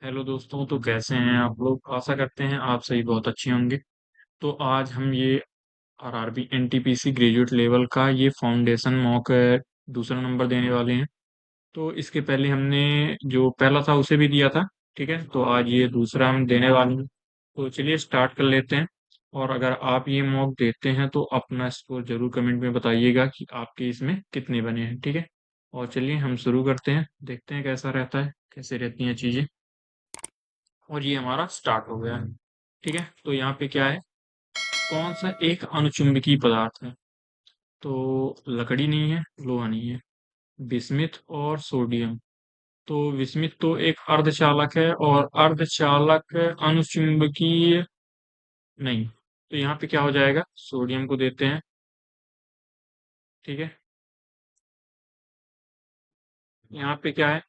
Hello दोस्तों, तो कैसे हैं आप लोग? आशा करते हैं आप सही बहुत अच्छे होंगे। तो आज हम ये आरआरबी एनटीपीसी ग्रेजुएट लेवल का ये फाउंडेशन मॉक दूसरा नंबर देने वाले हैं। तो इसके पहले हमने जो पहला था उसे भी दिया था। ठीक है, तो आज ये दूसरा हम देने वाले हैं। तो चलिए स्टार्ट कर लेते हैं। और अगर आप ये मॉक देते हैं तो अपना स्कोर जरूर कमेंट में बताइएगा कि आपके इसमें कितने बने हैं। ठीक है, और चलिए हम शुरू करते हैं, देखते हैं कैसा रहता है, कैसे रहती हैं चीजें। और ये हमारा स्टार्ट हो गया है। ठीक है, तो यहाँ पे क्या है, कौन सा एक अनुचुंबकीय पदार्थ है? तो लकड़ी नहीं है, लोहा नहीं है, विस्मित और सोडियम। तो विस्मित तो एक अर्धचालक है और अर्धचालक अनुचुंबकीय नहीं। तो यहाँ पे क्या हो जाएगा, सोडियम को देते हैं। ठीक है, यहाँ पे क्या है,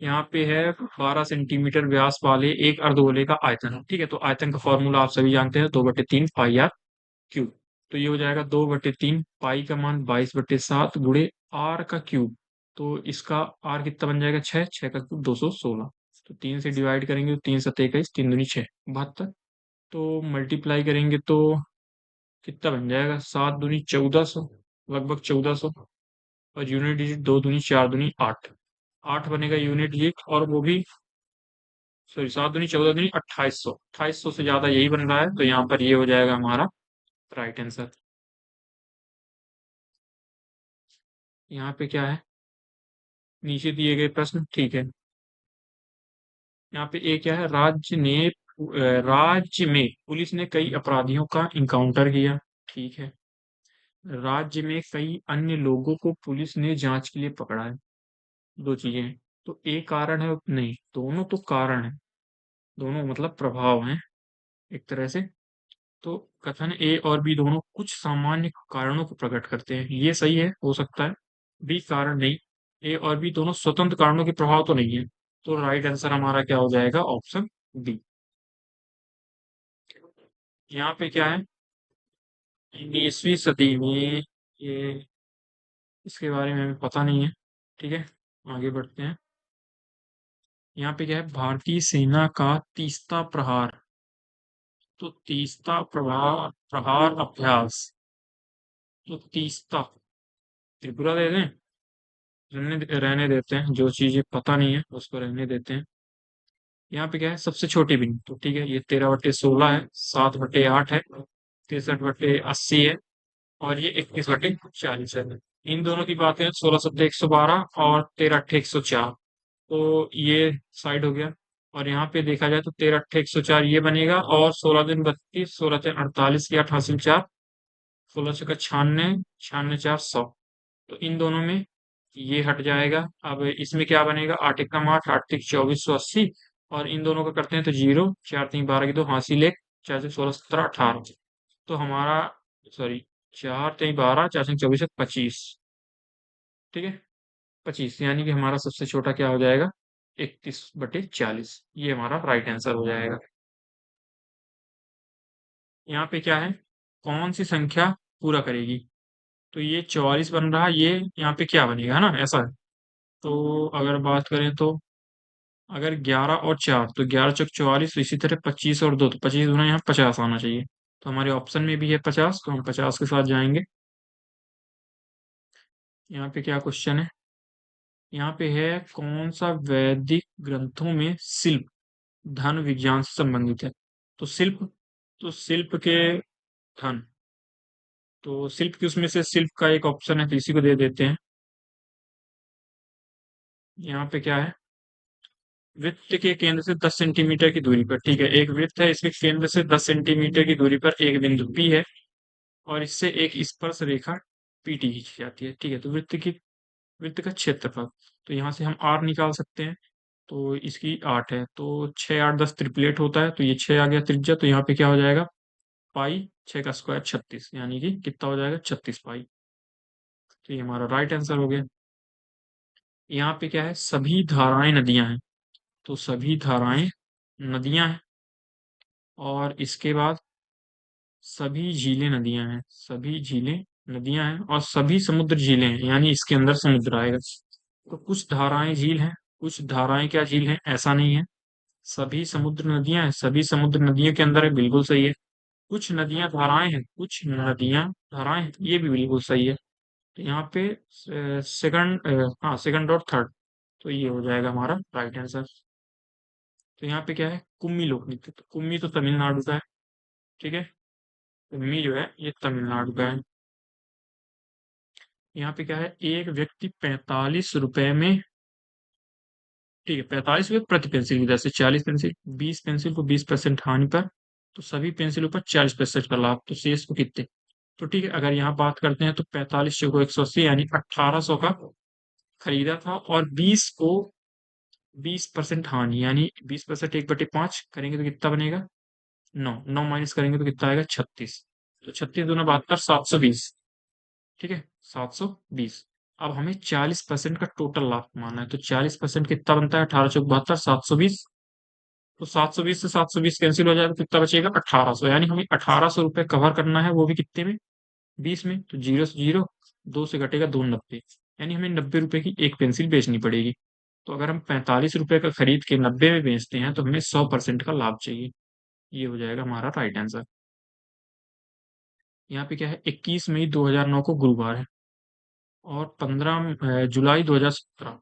यहाँ पे है 12 सेंटीमीटर व्यास वाले एक अर्धगोले का आयतन। ठीक है, तो आयतन का फॉर्मूला आप सभी जानते हैं, 2/3 पाई आर क्यूब। तो ये हो जाएगा 2/3, पाई का मान 22/7 गुणे आर का क्यूब। तो इसका आर कितना बन जाएगा, 6, 6 का क्यूब 216। तो 3 से डिवाइड करेंगे तो 3 7 21, 3 दूनी 6, 72। तो मल्टीप्लाई करेंगे तो कितना बन जाएगा, 7 दूनी 1400, लगभग 1400। और यूनिट डिजिट 2 दूनी 4 दूनी 8, 8 बनेगा यूनिट डिजिट। और वो भी सॉरी, 7 दूनी 14 दूनी 2800, 2800 से ज्यादा यही बन रहा है, तो यहाँ पर ये हो जाएगा हमारा राइट आंसर। यहाँ पे क्या है, नीचे दिए गए प्रश्न। ठीक है, यहाँ पे एक क्या है, राज्य में पुलिस ने कई अपराधियों का इनकाउंटर किया। ठीक है, राज्य में कई अन्य लोगों को पुलिस ने जांच के लिए पकड़ा है। दो चीजें हैं। तो एक कारण है, नहीं, दोनों तो कारण है, दोनों मतलब प्रभाव हैं एक तरह से। तो कथन ए और बी दोनों कुछ सामान्य कारणों को प्रकट करते हैं, ये सही है, हो सकता है। बी कारण नहीं, ए और बी दोनों स्वतंत्र कारणों के प्रभाव तो नहीं है। तो राइट आंसर हमारा क्या हो जाएगा, ऑप्शन बी। यहाँ पे क्या है, 19वीं सदी में, ये इसके बारे में हमें पता नहीं है। ठीक है, आगे बढ़ते हैं। यहाँ पे क्या है, भारतीय सेना का तीसरा प्रहार। तो तीसरा प्रहार प्रहार अभ्यास। तो तीसरा त्रिपुरा दे दें, रहने देते हैं, जो चीजें पता नहीं है उसको रहने देते हैं। यहाँ पे क्या है, सबसे छोटी बिंदु। तो ठीक है, ये 13/16 है, 7/8 है, 63/80 है, और ये 21/40 है। इन दोनों की बात करें, 16 17 112 और 13 8 104। तो ये साइड हो गया। और यहाँ पे देखा जाए तो 13 8 104 ये बनेगा, और 16 दूनी 32, 16 3 48 की 8 हासिल 4, 16 6 96, 96 4 100। तो इन दोनों में ये हट जाएगा। अब इसमें क्या बनेगा, 8 एकम 8, 8 3 24 180। और इन दोनों का करते हैं तो 0, 4 3 12 की 2 हासिल 1, 4 6 16 17 18। तो हमारा, सॉरी, 4 3 12, 4 3 24 25। ठीक है, 25, यानी कि हमारा सबसे छोटा क्या हो जाएगा, 31/40। ये हमारा राइट आंसर हो जाएगा। यहाँ पे क्या है, कौन सी संख्या पूरा करेगी? तो ये 44 बन रहा है, ये यहाँ पे क्या बनेगा, है ना, ऐसा है। तो अगर बात करें तो, अगर 11 और 4, तो 11 चौक 44, इसी तरह 25 और 2, तो 25 गुना यहाँ 50 आना चाहिए। तो हमारे ऑप्शन में भी है 50, तो हम 50 के साथ जाएंगे। यहाँ पे क्या क्वेश्चन है, यहाँ पे है, कौन सा वैदिक ग्रंथों में शिल्प धन विज्ञान से संबंधित है? तो शिल्प, तो शिल्प के धन, तो शिल्प की उसमें से शिल्प का एक ऑप्शन है, तो इसी को दे देते हैं। यहाँ पे क्या है, वृत्त के केंद्र से 10 सेंटीमीटर की दूरी पर। ठीक है, एक वृत्त है, इसके केंद्र से 10 सेंटीमीटर की दूरी पर एक बिंदु P है, और इससे एक स्पर्श रेखा PT खींची जाती है। ठीक है, तो वृत्त का क्षेत्रफल, तो यहाँ से हम R निकाल सकते हैं। तो इसकी 8 है, तो 6 8 10 ट्रिपलेट होता है, तो ये 6 आ गया त्रिज्या। तो यहाँ पे क्या हो जाएगा, पाई 6 का स्क्वायर 36, यानी कि कितना हो जाएगा, 36 पाई। तो ये हमारा राइट आंसर हो गया। यहाँ पे क्या है, सभी धाराएं नदियां हैं। तो सभी धाराएं नदियां हैं, और इसके बाद सभी झीलें नदियां हैं, सभी झीलें नदियां हैं, और सभी समुद्र झीलें हैं, यानी इसके अंदर समुद्र आएगा। तो कुछ धाराएं झील हैं, कुछ धाराएं क्या झील हैं, ऐसा नहीं है। सभी समुद्र नदियां हैं, सभी समुद्र नदियों के अंदर है, बिल्कुल सही है। कुछ नदियां धाराएं हैं, कुछ नदियां धाराएं हैं, ये भी बिल्कुल सही है। तो यहाँ पे सेकंड, हाँ सेकंड और थर्ड, तो ये हो जाएगा हमारा राइट आंसर। तो यहाँ पे क्या है, कुम्मी लोक नृत्य, तो कुम्मी तो तमिलनाडु का है। ठीक है, कुम्मी जो है ये तमिलनाडु का है। यहाँ पे क्या है, एक व्यक्ति 45 रुपए में, ठीक है 45 रुपये प्रति पेंसिल की दर से 40 पेंसिल, 20 पेंसिल को 20% हानि पर, तो सभी पेंसिलों पर 40% का लाभ, तो शेष को कितने। तो ठीक है, अगर यहाँ बात करते हैं तो 45 को 180 यानी 1800 का खरीदा था, और 20 को 20% हानि, यानी 20% 1/5 करेंगे तो कितना बनेगा, 9, 9 माइनस करेंगे तो कितना आएगा 36। तो 36 दूना 72, 720। ठीक है, 720। अब हमें 40% का टोटल लाभ मानना है, तो 40% कितना बनता है, 1872, 720। तो 720 से 720 कैंसिल हो जाएगा, कितना बचेगा 1800, यानी हमें 1800 रुपये कवर करना है, वो भी कितने में, 20 में। तो जीरो से जीरो, दो से घटेगा दो, 90, यानी हमें 90 रुपए की एक पेंसिल बेचनी पड़ेगी। तो अगर हम 45 रुपए का खरीद के 90 में बेचते हैं तो हमें 100% का लाभ चाहिए। ये हो जाएगा हमारा राइट आंसर। यहाँ पे क्या है, 21 मई 2009 को गुरुवार है, और 15 जुलाई 2017,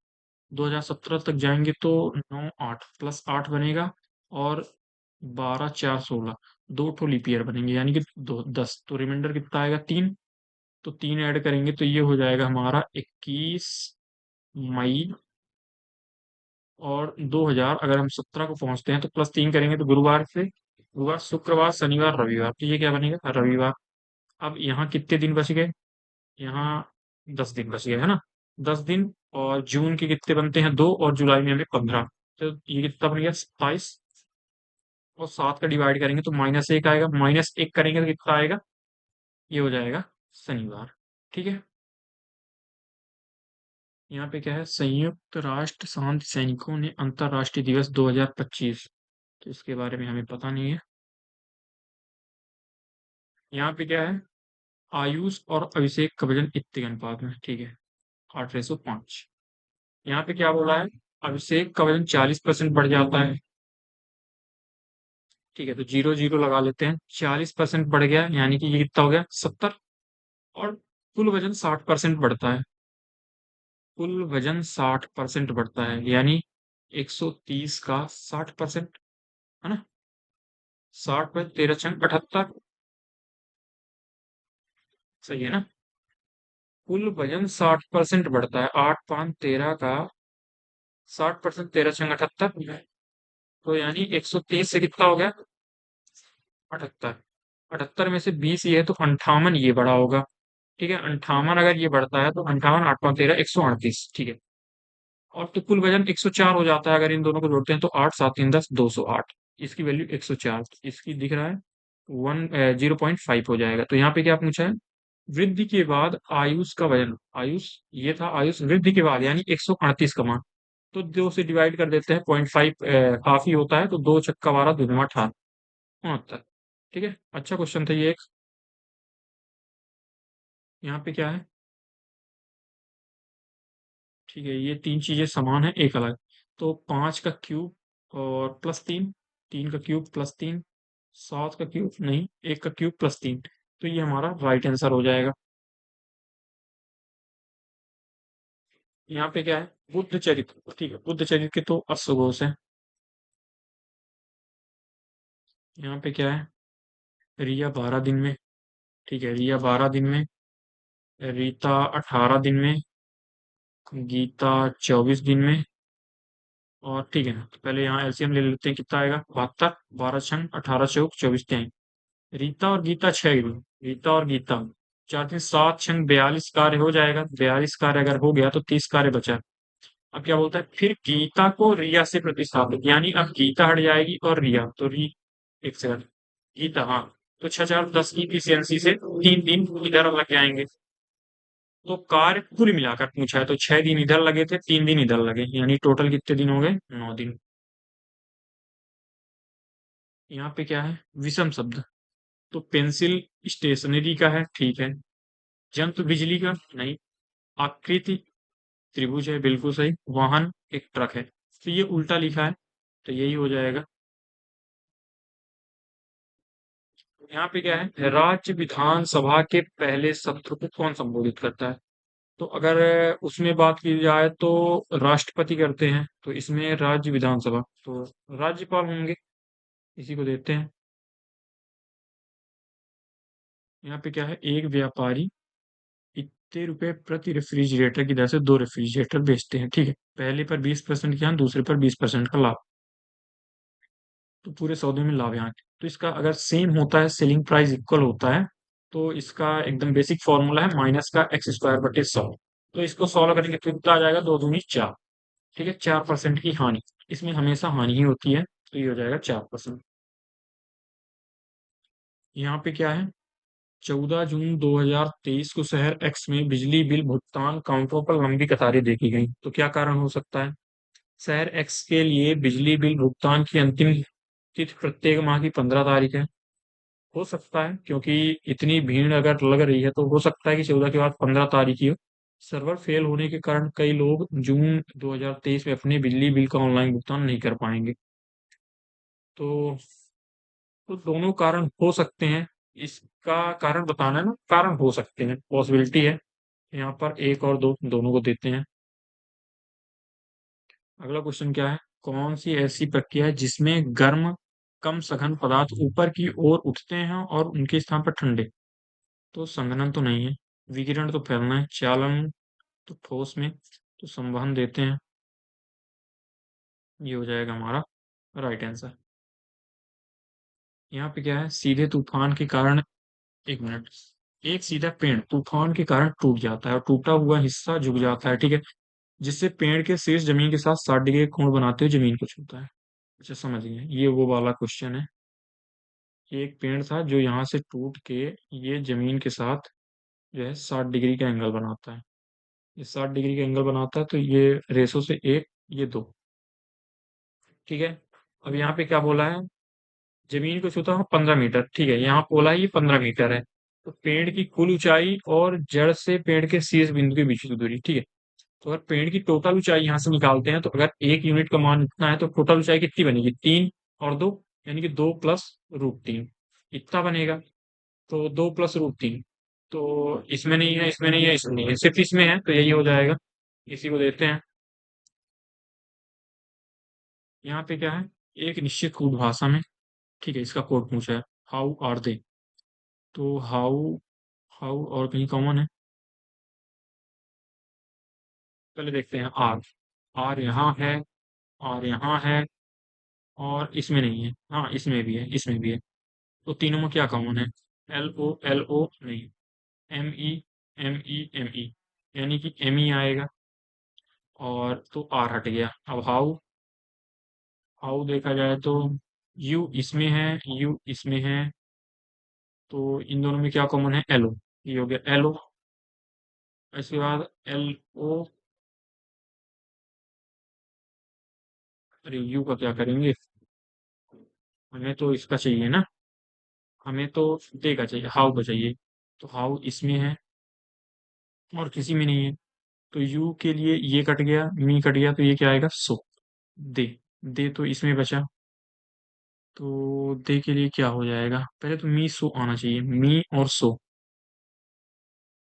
2017 तक जाएंगे तो 9 8 प्लस 8 बनेगा, और 12 4 16, दो ठो लीप ईयर बनेंगे, यानी कि दो 10, तो रिमाइंडर कितना आएगा 3। तो 3 ऐड करेंगे तो ये हो जाएगा हमारा 21 मई, और 2000, अगर हम 17 को पहुंचते हैं तो +3 करेंगे तो गुरुवार से, गुरुवार शुक्रवार शनिवार रविवार, तो ये क्या बनेगा रविवार। अब यहाँ कितने दिन बच गए, यहाँ 10 दिन बच गए है ना, 10 दिन। और जून के कितने बनते हैं, 2, और जुलाई में हमें 15, तो ये कितना बन गया 27। और 7 का डिवाइड करेंगे तो -1 आएगा, -1 करेंगे तो कितना आएगा, ये हो जाएगा शनिवार। ठीक है, यहाँ पे क्या है, संयुक्त राष्ट्र शांति सैनिकों ने अंतरराष्ट्रीय दिवस 2025, तो इसके बारे में हमें पता नहीं है। यहाँ पे क्या है, आयुष और अभिषेक का वजन इतने के अनुपात में, ठीक है 8:5। यहाँ पे क्या बोला है, अभिषेक का वजन 40% बढ़ जाता है। ठीक है, तो जीरो जीरो लगा लेते हैं, 40% बढ़ गया यानी कि ये कितना हो गया 70, और कुल वजन 60% बढ़ता है, कुल वजन 60% बढ़ता है, यानी 130 का 60%, है ना, 60 में 13 × 78, सही है ना। कुल वजन 60% बढ़ता है, 8 5 13 का 60%, 13 × 78, तो यानी 130 से कितना हो गया 78, 78 में से 20 ये है तो 58 ये बड़ा होगा। ठीक है, 58 अगर ये बढ़ता है तो 58 8 5 13 138, ठीक है। और तो कुल वजन 104 हो जाता है, अगर इन दोनों को जोड़ते हैं तो 8 7 3 10 208, इसकी वैल्यू 104, इसकी दिख रहा है 0.5 हो जाएगा। तो यहाँ पे क्या पूछा है, वृद्धि के बाद आयुष का वजन, आयुष ये था, आयुष वृद्धि के बाद यानी 138 का मान, तो 2 से डिवाइड कर देते हैं, 0.5 काफी होता है, तो 2 छक्का 12 दूना 18, 69। ठीक है, अच्छा क्वेश्चन था ये एक। यहाँ पे क्या है, ठीक है ये तीन चीजें समान है एक अलग, तो 5 का क्यूब और +3, 3 का क्यूब +3, 7 का क्यूब नहीं, 1 का क्यूब +3, तो ये हमारा राइट आंसर हो जाएगा। यहाँ पे क्या है, बुद्ध चरित्र, ठीक है बुद्ध चरित्र के तो अश्वघोष है। यहाँ पे क्या है, रिया 12 दिन में, ठीक है रिया 12 दिन में, रीता 18 दिन में, गीता 24 दिन में, और ठीक है ना, तो पहले यहाँ एलसीएम ले लेते हैं, कितना आएगा 72, 12 × 18 चौक 24 तेईस। रीता और गीता 6 दिन, रीता और गीता 4 दिन 7 × 42 कार्य हो जाएगा, 42 कार्य अगर हो गया तो 30 कार्य बचा। अब क्या बोलता है, फिर गीता को रिया से प्रतिस्थापित, यानी अब गीता हट जाएगी और रिया, तो एक सेकंड, गीता हाँ, तो 6 4 10 की इफिशियंसी से 3 दिन इधर लग जाएंगे। तो कार्य कुल मिलाकर पूछा है, तो 6 दिन इधर लगे थे, 3 दिन इधर लगे, यानी टोटल कितने दिन हो गए 9 दिन। यहाँ पे क्या है, विषम शब्द, तो पेंसिल स्टेशनरी का है, ठीक है, जंतु बिजली का नहीं, आकृति त्रिभुज है, बिल्कुल सही, वाहन एक ट्रक है, तो ये उल्टा लिखा है। तो यही हो जाएगा। यहाँ पे क्या है, राज्य विधानसभा के पहले सत्र को कौन संबोधित करता है? तो अगर उसमें बात की जाए तो राष्ट्रपति करते हैं, तो इसमें राज्य विधानसभा तो राज्यपाल होंगे, इसी को देते हैं। यहाँ पे क्या है, एक व्यापारी इतने रुपए प्रति रेफ्रिजरेटर की दर से दो रेफ्रिजरेटर बेचते हैं, ठीक है। पहले पर 20% की हानि, दूसरे पर 20% का लाभ। तो पूरे सौदे में लाभ यहाँ। तो इसका अगर सेम होता है, सेलिंग प्राइस इक्वल होता है, तो इसका एकदम बेसिक फॉर्मूला है माइनस का एक्स स्क्वायर बटे 100। तो इसको सॉल्व करेंगे तो कितना आ जाएगा, दो दूनी चार। ठीक है, 4% की हानि, इसमें हमेशा हानि ही होती है, तो ये हो जाएगा 4%। यहाँ पे क्या है, 14 जून 2023 को शहर एक्स में बिजली बिल भुगतान काउंटरों पर लंबी कतारें देखी गई। तो क्या कारण हो सकता है? शहर एक्स के लिए बिजली बिल भुगतान की अंतिम तिथि प्रत्येक माह की 15 तारीख है। हो सकता है, क्योंकि इतनी भीड़ अगर लग रही है तो हो सकता है कि 14 के बाद 15 तारीख ही हो। सर्वर फेल होने के कारण कई लोग जून 2023 में अपने बिजली बिल का ऑनलाइन भुगतान नहीं कर पाएंगे। तो दोनों कारण हो सकते हैं। इसका कारण बताना है ना, कारण हो सकते हैं, पॉसिबिलिटी है। यहाँ पर एक और दो दोनों को देते हैं। अगला क्वेश्चन क्या है, कौन सी ऐसी प्रक्रिया है जिसमें गर्म कम सघन पदार्थ ऊपर की ओर उठते हैं और उनके स्थान पर ठंडे? तो संघनन तो नहीं है, विकिरण तो फैलना है, चालन तो ठोस में, तो संवहन देते हैं। ये हो जाएगा हमारा राइट आंसर। यहाँ पे क्या है, सीधे तूफान के कारण, एक मिनट, एक सीधा पेड़ तूफान के कारण टूट जाता है और टूटा हुआ हिस्सा झुक जाता है, ठीक है, जिससे पेड़ के शीर्ष जमीन के साथ 60 डिग्री का कोण बनाते हुए जमीन को छूता है। अच्छा, समझ गए, ये वो वाला क्वेश्चन है। एक पेड़ था जो यहाँ से टूट के ये जमीन के साथ जो है 60 डिग्री का एंगल बनाता है। ये 60 डिग्री का एंगल बनाता है, तो ये रेसो से एक, ये दो, ठीक है। अब यहाँ पे क्या बोला है, जमीन को छूता हूँ 15 मीटर, ठीक है, यहाँ बोला है ये 15 मीटर है। तो पेड़ की कुल ऊंचाई और जड़ से पेड़ के शीर्ष बिंदु के बीच की दूरी, ठीक है। तो अगर पेड़ की टोटल ऊंचाई यहाँ से निकालते हैं, तो अगर एक यूनिट का मान इतना है तो टोटल ऊंचाई कितनी बनेगी, 3 और 2, यानी कि 2 + √3, इतना बनेगा। तो 2 + √3, तो इसमें नहीं है, इसमें नहीं है, इसमें नहीं है, सिर्फ इसमें है, तो यही हो जाएगा, इसी को देते हैं। यहाँ पे क्या है, एक निश्चित कोड भाषा में, ठीक है, इसका कोड पूछा है, हाउ आर दे। तो हाउ, हाउ और कहीं कॉमन है, पहले देखते हैं आर। आर यहाँ है, आर यहाँ है, और इसमें नहीं है, हाँ इसमें भी है, इसमें भी है। तो तीनों में क्या कॉमन है, एल ओ नहीं, एम ई, एम ई, यानी कि एम ई आएगा। और तो आर हट गया। अब हाउ, हाउ देखा जाए तो यू इसमें है, यू इसमें है, तो इन दोनों में क्या कॉमन है, एल ओ, ये हो गया एल ओ। इसके बाद एल ओ, अरे यू का क्या करेंगे, हमें तो इसका चाहिए ना, हमें तो दे का चाहिए, हाउ का चाहिए। तो हाउ इसमें है और किसी में नहीं है, तो यू के लिए ये कट गया, मी कट गया, तो ये क्या आएगा, सो। दे, दे तो इसमें बचा, तो दे के लिए क्या हो जाएगा, पहले तो मी सो आना चाहिए, मी और सो।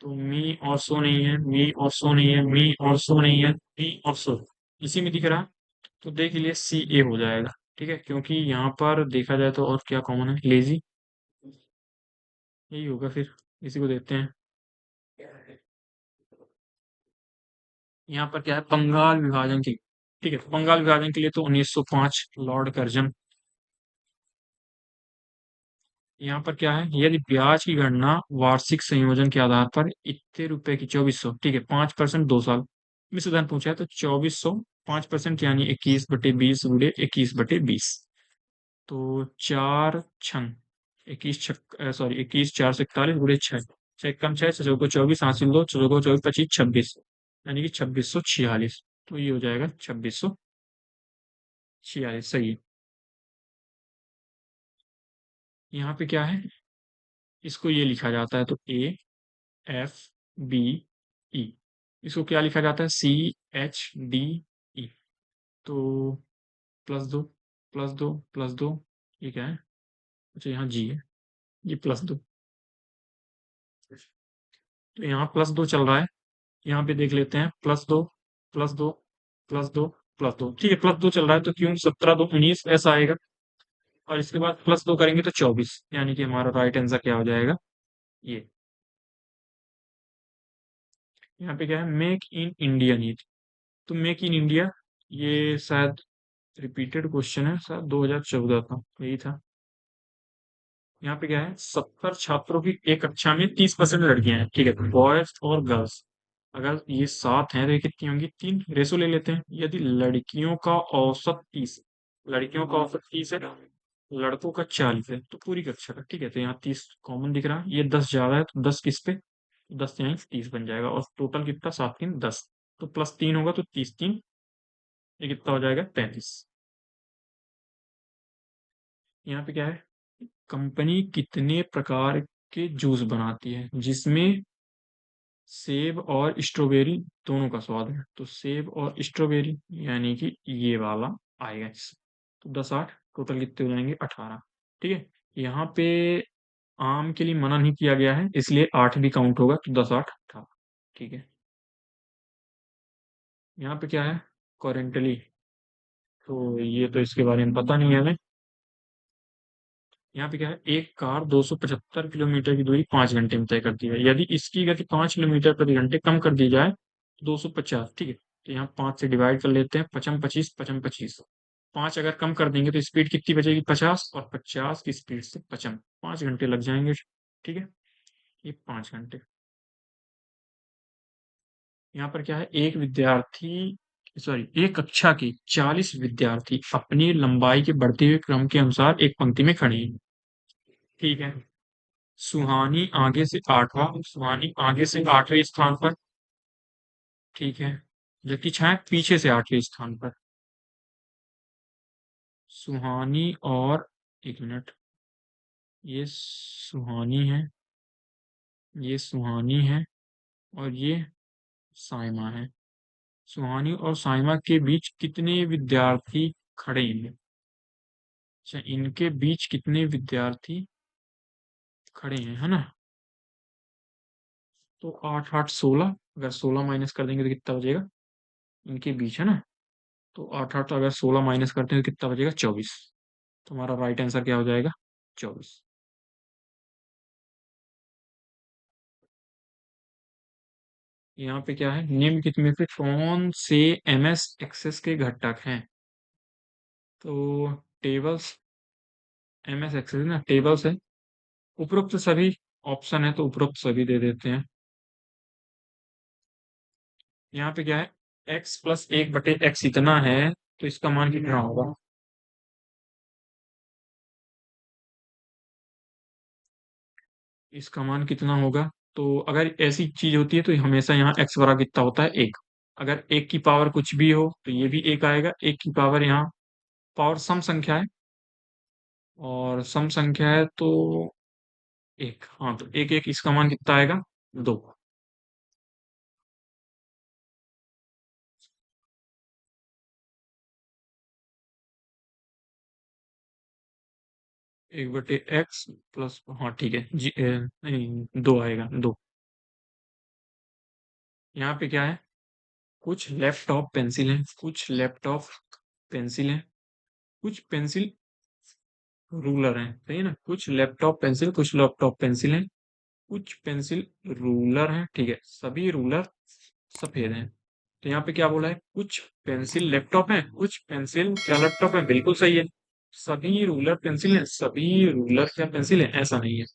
तो मी और सो नहीं है, मी और सो नहीं है, मी और सो नहीं है, मी और सो इसी में दिख रहा है। तो दे के लिए सी ए हो जाएगा, ठीक है, क्योंकि यहाँ पर देखा जाए तो और क्या कॉमन है, लेजी, यही होगा फिर, इसी को देते हैं। यहाँ पर क्या है, बंगाल विभाजन के, ठीक है, तो बंगाल विभाजन के लिए तो 1905 लॉर्ड कर्जन। यहाँ पर क्या है, यदि ब्याज की गणना वार्षिक संयोजन के आधार पर इतने रुपए की 2400, ठीक है, 5% 2 साल मिश्र धन पूछा है, तो 2400, 5% यानी 21/20 गुणे 21/20। तो चार छन 21 4 से 41 गुणे 6, 6 कम 6 6 24, हासिल 2, 24 25 26, यानी कि 2646। तो ये हो जाएगा 2646, सही है। यहाँ पे क्या है, इसको ये लिखा जाता है, तो AFBE, इसको क्या लिखा जाता है, CHDE। तो +2, प्लस दो, ये क्या है? अच्छा, यहाँ जी है, ये +2। तो यहाँ +2 चल रहा है, यहाँ पे देख लेते हैं, +2, +2, +2, ठीक है, +2 चल रहा है, तो क्यों 17 2 19 ऐसा आएगा। और इसके बाद +2 करेंगे तो 24, यानी कि हमारा राइट आंसर क्या हो जाएगा, ये। यहाँ पे क्या है, मेक इन इंडिया नीड। तो मेक इन इंडिया, ये शायद रिपीटेड क्वेश्चन है, शायद 2014 था, यही था। यहाँ पे क्या है, 70 छात्रों की एक कक्षा में 30% लड़कियां हैं, ठीक है, बॉयज और गर्ल्स। अगर ये 7 हैं तो ये कितनी होंगी, 3, रेशो ले लेते हैं। यदि लड़कियों का औसत 30 है, लड़कों का 40 है, तो पूरी कक्षा का, ठीक है, तो यहाँ 30 कॉमन दिख रहा है, ये 10 ज्यादा है, तो 10 किस पे, 10 यहाँ 30 बन जाएगा, और टोटल कितना, 7 3 10, तो +3 होगा, तो 30 3, ये कितना हो जाएगा, 35। यहाँ पे क्या है, कंपनी कितने प्रकार के जूस बनाती है जिसमें सेब और स्ट्रॉबेरी दोनों का स्वाद है, तो सेब और स्ट्रॉबेरी, यानी कि ये वाला आएगा इसमें। तो 10 8, टोटल कितने हो जाएंगे, 18, ठीक है। यहाँ पे आम के लिए मना नहीं किया गया है, इसलिए 8 भी काउंट होगा, तो 10 8 18, ठीक है। यहाँ पे क्या है, करेंटली, तो ये तो इसके बारे में पता नहीं है हमें। यहाँ पे क्या है, एक कार 275 किलोमीटर की दूरी 5 घंटे में तय करती है, यदि इसकी गति 5 किलोमीटर प्रति घंटे कम कर दी जाए, 250, ठीक है, तो यहाँ 5 से डिवाइड कर लेते हैं, 55 25 55, 5 अगर कम कर देंगे तो स्पीड कितनी बचेगी, 50, और 50 की स्पीड से 5 घंटे लग जाएंगे, ठीक है, ये 5 घंटे। यहाँ पर क्या है, एक कक्षा की 40 विद्यार्थी अपनी लंबाई के बढ़ते हुए क्रम के अनुसार एक पंक्ति में खड़े हैं, ठीक है। सुहानी आगे से 8वें स्थान पर, ठीक है, जबकि छाया पीछे से 8वें स्थान पर। सुहानी और, एक मिनट, ये सुहानी है, ये सुहानी है, और ये साइमा है। सुहानी और साइमा के बीच कितने विद्यार्थी खड़े हैं, अच्छा, इनके बीच कितने विद्यार्थी खड़े हैं, है ना। तो 8 8 16, अगर 16 माइनस कर देंगे तो कितना बचेगा, इनके बीच, है ना। तो 8 8 अगर 16 माइनस करते हैं तो कितना बचेगा, 24। तो हमारा राइट आंसर क्या हो जाएगा, 24। यहाँ पे क्या है, निम्नलिखित में से कौन से एमएस एक्सेस के घटक हैं, तो टेबल्स, एमएस एक्सेस ना टेबल्स है, उपरोक्त सभी, ऑप्शन है तो उपरोक्त सभी दे देते हैं। यहाँ पे क्या है, x+1/x इतना है, तो इसका मान कितना होगा, इसका मान कितना होगा। तो अगर ऐसी चीज होती है तो हमेशा यहाँ x बराबर कितना होता है, 1। अगर 1 की पावर कुछ भी हो तो ये भी 1 आएगा, 1 की पावर, यहाँ पावर सम संख्या है, और सम संख्या है तो 1, हाँ, तो 1 1, इसका मान कितना आएगा, 2। 1/x प्लस, हाँ ठीक है जी, नहीं 2 आएगा, 2। यहाँ पे क्या है, कुछ लैपटॉप पेंसिल है, कुछ लैपटॉप पेंसिल है, कुछ पेंसिल रूलर है, सही है ना, कुछ लैपटॉप पेंसिल है, कुछ पेंसिल रूलर है, ठीक है, सभी रूलर सफेद हैं। तो यहाँ पे क्या बोला है, कुछ पेंसिल लैपटॉप है, कुछ पेंसिल क्या लैपटॉप है, बिल्कुल सही है। सभी रूलर पेंसिल है, सभी रूलर क्या पेंसिल है, ऐसा नहीं है।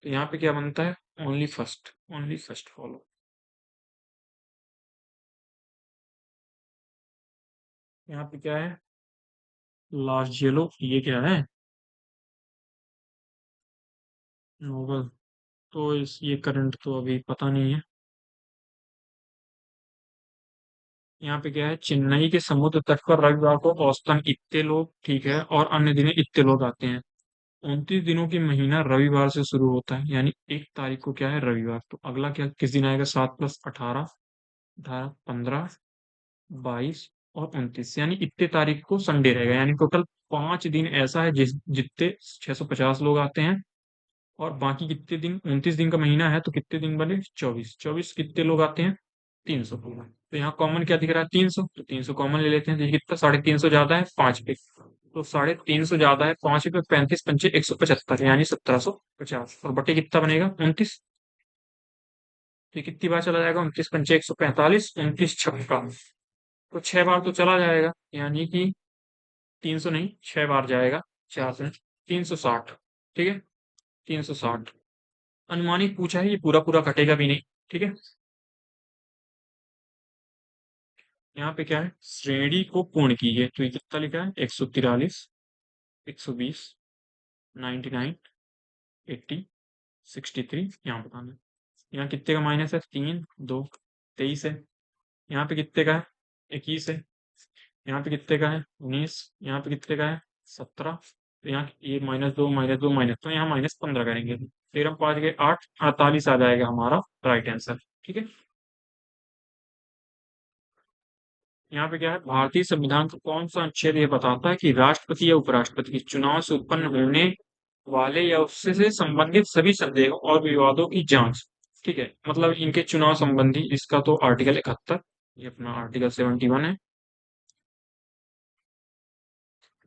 तो यहाँ पे क्या बनता है, ओनली फर्स्ट फॉलो। यहाँ पे क्या है, लास्ट येलो, ये क्या है, नोबल। तो ये करंट तो अभी पता नहीं है। यहाँ पे क्या है, चेन्नई के समुद्र तट पर रविवार को औसतन इतने लोग, ठीक है, और अन्य दिन इतने लोग आते हैं। 29 दिनों की महीना रविवार से शुरू होता है, यानी 1 तारीख को क्या है, रविवार, तो अगला क्या किस दिन आएगा, 7 + 18, 18 15 22 और 29, यानी इतने तारीख को संडे रहेगा, यानी टोटल 5 दिन ऐसा है जिस जितने 650 लोग आते हैं। और बाकी कितने दिन, 29 दिन का महीना है तो कितने दिन बने, 24, 24 कितने लोग आते हैं, 300। तो यहाँ कॉमन क्या दिख रहा है, 300, तो 300 कॉमन ले लेते हैं, तो ये कितना, 350 ज्यादा है 5 पे, तो 350 ज्यादा है 5 पे, 35 पंचे 175, यानी 1750, और बटे कितना बनेगा, 29। तो ये कितनी बार चला जाएगा, 29 पंचे 145, 29 छक्का, तो 6 बार तो चला जाएगा, यानी कि 300 नहीं, 6 बार जाएगा, 4 से 360। ठीक है, 360 अनुमानित पूछा है, ये पूरा पूरा कटेगा भी नहीं। ठीक है, यहाँ पे क्या है, श्रेणी को पूर्ण कीजिए, तो ये कितना लिखा है, 143, 120, 99, 80, 63, यहाँ बताना है। यहाँ कितने का माइनस है, 3, 2, 23 है। यहाँ पे कितने का है, 21 है। यहाँ पे कितने का है, 19। यहाँ पे कितने का है, 17। तो यहाँ ये -2, -2, माइनस, तो यहाँ -15 करेंगे, 13 5 गए 8, 48 आ जाएगा हमारा राइट आंसर। ठीक है, यहाँ पे क्या है, भारतीय संविधान का कौन सा अनुच्छेद ये बताता है कि राष्ट्रपति या उपराष्ट्रपति के चुनाव से उत्पन्न होने वाले या उससे से संबंधित सभी संदेहों और विवादों की जांच। ठीक है, मतलब इनके चुनाव संबंधी, इसका तो आर्टिकल 71, ये अपना आर्टिकल 71 है।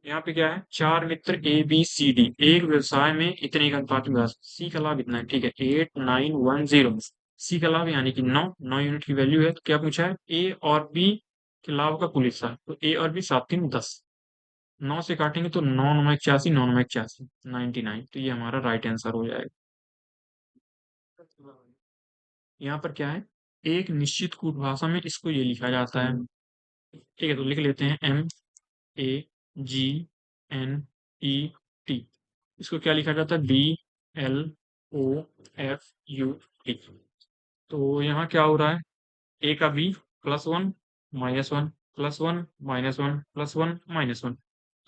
यहाँ पे क्या है, चार मित्र ABCD एक व्यवसाय में इतने का अनुपात में सी का लाभ इतना है। ठीक है, 8910, सी का लाभ यानी कि 9 यूनिट की वैल्यू है, तो क्या पूछा है, ए और बी के लाभ का कुल हिस्सा, तो ए और बी 7 3 10, 9 से काटेंगे तो 9 9 81, 9 9 81, 99, तो ये हमारा राइट आंसर हो जाएगा। यहाँ पर क्या है, एक निश्चित कूट भाषा में इसको ये लिखा जाता है। ठीक है, तो लिख लेते हैं MAGNET, इसको क्या लिखा जाता है, BLOFUT। तो यहाँ क्या हो रहा है, ए का बी, +1 -1 +1 -1 +1 -1,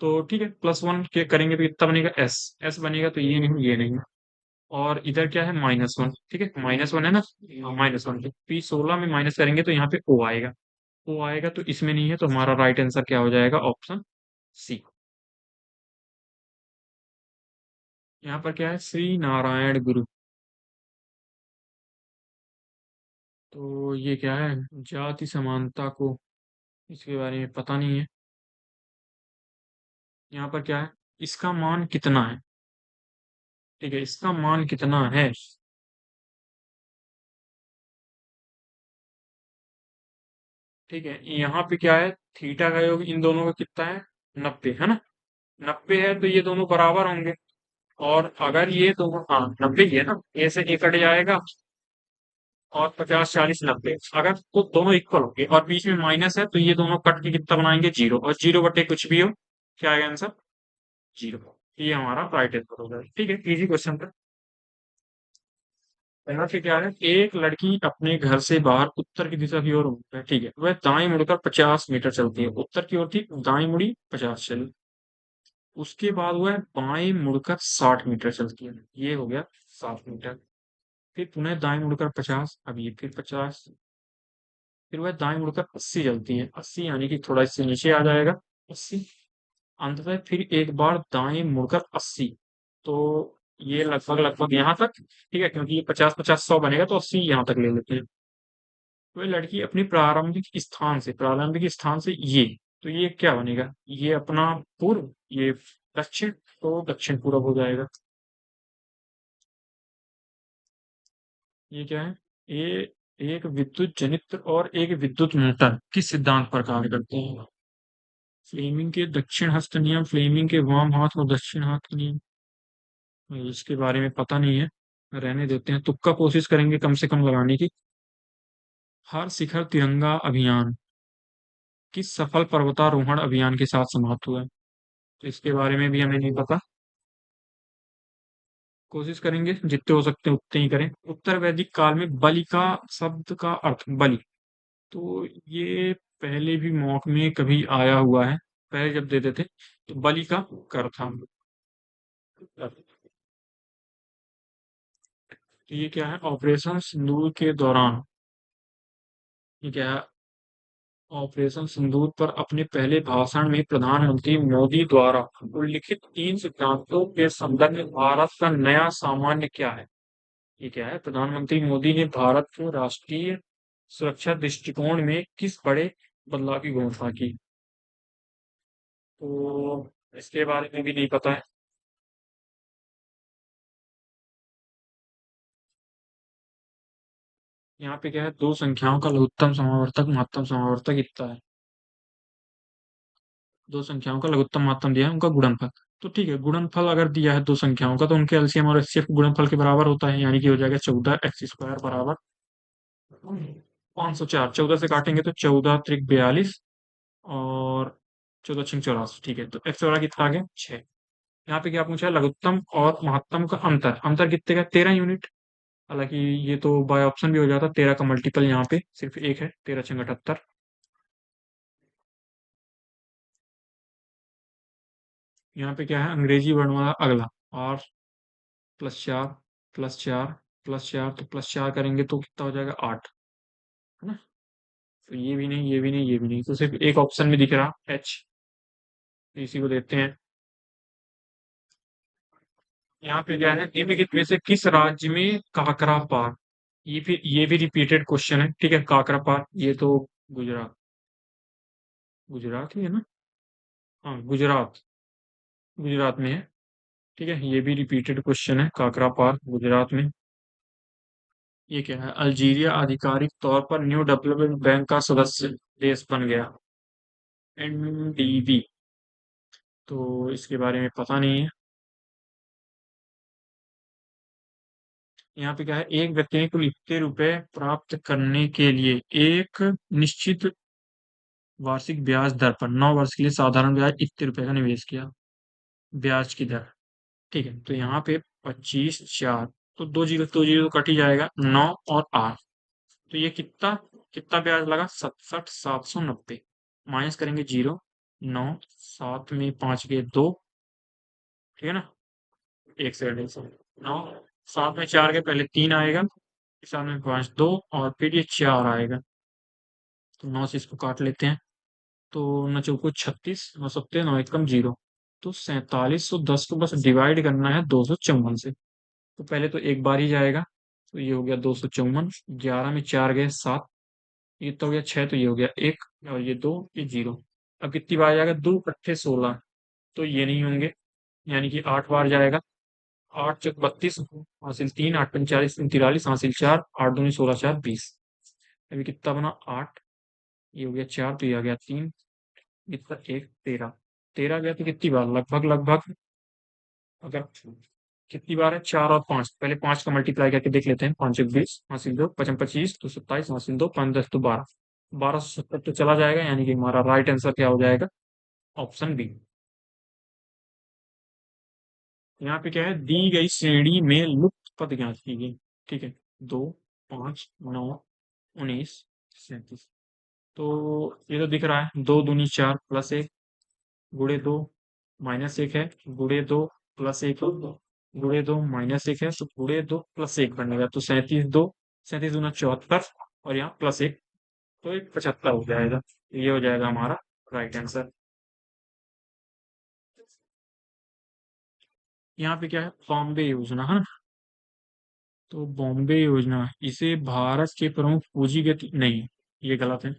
तो ठीक है, +1 के करेंगे तो कितना बनेगा, एस, एस बनेगा, तो ये नहीं। और इधर क्या है, -1। ठीक है, -1 है ना, -1 के P16 में माइनस करेंगे तो यहाँ पे ओ आएगा, ओ आएगा, तो इसमें नहीं है, तो हमारा राइट आंसर क्या हो जाएगा, ऑप्शन सी। यहाँ पर क्या है, श्री नारायण गुरु, तो ये क्या है, जाति समानता को, इसके बारे में पता नहीं है। यहाँ पर क्या है, इसका मान कितना है। ठीक है, इसका मान कितना है, ठीक है, यहाँ पे क्या है, थीटा का योग इन दोनों का कितना है, 90 है ना, 90 है, तो ये दोनों बराबर होंगे। और अगर ये दोनों, हाँ 90 ही है ना, ए से ए कट जाएगा, और 50 40 90, अगर तो दोनों इक्वल होंगे और बीच में माइनस है, तो ये दोनों कट के कितना बनाएंगे, 0, और 0 बटे कुछ भी हो, क्या आएगा आंसर, 0। ये हमारा राइट आंसर होगा। ठीक है, इजी क्वेश्चन था। यहाँ पे क्या है, एक लड़की अपने घर से बाहर उत्तर की दिशा की ओर है। ठीक है, वह दाएं मुड़कर 50 मीटर चलती है, उत्तर की ओर थी, दाएं मुड़ी 50 चली, उसके बाद वह बाएं मुड़कर 60 मीटर चलती है, ये हो गया 60 मीटर। फिर पुनः दाएं मुड़कर 50, अब ये फिर 50, फिर वह दाएं मुड़कर 80 चलती है, 80 यानी कि थोड़ा इससे नीचे आ जाएगा, 80। अंततः फिर एक बार दाएं मुड़कर 80, तो ये लगभग लगभग यहाँ तक। ठीक है, क्योंकि ये 50 50 100 बनेगा, तो 80 यहाँ तक ले लेते हैं। वह लड़की अपनी प्रारंभिक स्थान से ये, तो ये क्या बनेगा, ये अपना पूर्व, ये दक्षिण, तो दक्षिण पूरब हो जाएगा। ये क्या है, ये एक विद्युत जनित्र और एक विद्युत मोटर किस सिद्धांत पर कार्य करते हैं, फ्लेमिंग के दक्षिण हस्त नियम, फ्लेमिंग के वाम हाथ और दक्षिण हाथ के नियम, इसके बारे में पता नहीं है, रहने देते हैं, तुक्का कोशिश करेंगे कम से कम लगाने की। हर शिखर तिरंगा अभियान किस सफल पर्वतारोहण अभियान के साथ समाप्त हुआ है, तो इसके बारे में भी हमें नहीं पता, कोशिश करेंगे जितने हो सकते हैं उतने ही करें। उत्तर वैदिक काल में बलि का शब्द का अर्थ, बलि, तो ये पहले भी मॉक में कभी आया हुआ है, पहले जब देते थे, तो बलि का कर था। तो ये क्या है, ऑपरेशन सिंदूर के दौरान, ये क्या है, ऑपरेशन सिंदूर पर अपने पहले भाषण में प्रधानमंत्री मोदी द्वारा उल्लिखित 3 सिद्धांतों के संदर्भ में भारत का नया सामान्य क्या है? ये क्या है? प्रधानमंत्री मोदी ने भारत को राष्ट्रीय सुरक्षा दृष्टिकोण में किस बड़े बदलाव की घोषणा की? तो इसके बारे में भी नहीं पता है। यहाँ पे क्या है? दो संख्याओं का लघुत्तम समावर्तक महत्तम समावर्तक इतना है। दो संख्याओं का लघुत्तम महत्तम दिया है, उनका गुणनफल। तो ठीक है, गुणनफल अगर दिया है दो संख्याओं का तो उनके एलसीएम और एचसीएफ गुणनफल के बराबर होता है, यानी कि हो जाएगा 14 x² बराबर 504। 14 से काटेंगे तो 14 त्रिक 42 और 14 6 84। ठीक है, तो एक्स वाला कितना आ गया? 6। यहाँ पे क्या पूछा है? लघुत्तम और महत्तम का अंतर। अंतर कितने का? 13 यूनिट। हालांकि ये तो बाय ऑप्शन भी हो जाता, 13 का मल्टीपल यहाँ पे सिर्फ एक है, 13 6 78। यहाँ पे क्या है? अंग्रेजी वर्णमाला अगला। आर +4 +4 +4, तो +4 करेंगे तो कितना हो जाएगा? 8, है ना? तो ये भी नहीं, ये भी नहीं, ये भी नहीं, तो सिर्फ एक ऑप्शन में दिख रहा एच। इसी को देते हैं। यहाँ पे क्या है? निम्नलिखित में से किस राज्य में काकरा पार? ये भी रिपीटेड क्वेश्चन है। ठीक है, काकरा पार ये तो गुजरात, गुजरात ही है ना? हाँ, गुजरात, गुजरात में है। ठीक है, ये भी रिपीटेड क्वेश्चन है, काकरा पार गुजरात में। ये क्या है? अल्जीरिया आधिकारिक तौर पर न्यू डेवलपमेंट बैंक का सदस्य देश बन गया, NDB। तो इसके बारे में पता नहीं है। यहाँ पे क्या है? एक व्यक्ति ने कुल इतने रुपए प्राप्त करने के लिए एक निश्चित वार्षिक ब्याज दर पर 9 वर्ष के लिए साधारण ब्याज इतने रुपए का निवेश किया। ब्याज की दर। ठीक है, तो यहाँ पे 25 4, तो दो जीरो तो कट ही जाएगा, 9 और 8। तो ये कितना, कितना ब्याज लगा? 67 790। माइनस करेंगे जीरो, 9 7 में 5 गए 2। ठीक है ना? एक सेकंड, एक सेकंड। 9 7 में 4 के पहले 3 आएगा, 7 में 5 2, और फिर ये 4 आएगा। तो 9 से इसको काट लेते हैं। तो 9 चौको 36, 9 सत्ते 9 एकम 0। तो 4710 को बस डिवाइड करना है 254 से। तो पहले तो एक बार ही जाएगा, तो ये हो गया 254। 11 में 4 गए 7, ये तो हो गया 6, तो ये हो गया 1, और ये 2, ये 0। अब कितनी बार जाएगा? 2 × 16, तो ये नहीं होंगे, यानी कि 8 बार जाएगा। 8 × 32 हासिल 3, 8 × 45 43 हासिल 4, 8 दूनी 16 4 20। अभी कितना बना? 8, ये हो गया 4, तो ये आ गया 3, कितना? 1 13। 13 गया तो कितनी बार? लगभग लगभग, अगर कितनी बार है? 4 और 5, पहले 5 का मल्टीप्लाई करके देख लेते हैं। 5 × 1 = 20 हासिल 2, 55 25 तो 27 हासिल 2, 5 10 तो 12। 1270 तो चला जाएगा, यानी कि हमारा राइट आंसर क्या हो जाएगा? Option B. यहाँ पे क्या है? दी गई श्रेणी में लुप्त पद ज्ञात कीजिए। ठीक है, 2 5 9 19 37। तो ये तो दिख रहा है, 2 दूनी 4 +1 गुणे 2 -1 है, गुणे 2 +1 गुणे 2 -1 है, तो गुणे 2 +1 बनेगा, तो 37 2, 37 दूना 74, और यहाँ +1, तो एक 75 हो जाएगा। ये हो जाएगा हमारा राइट आंसर। यहाँ पे क्या है? बॉम्बे योजना है ना? तो बॉम्बे योजना, इसे भारत के प्रमुख पूंजीगत नहीं, ये गलत है।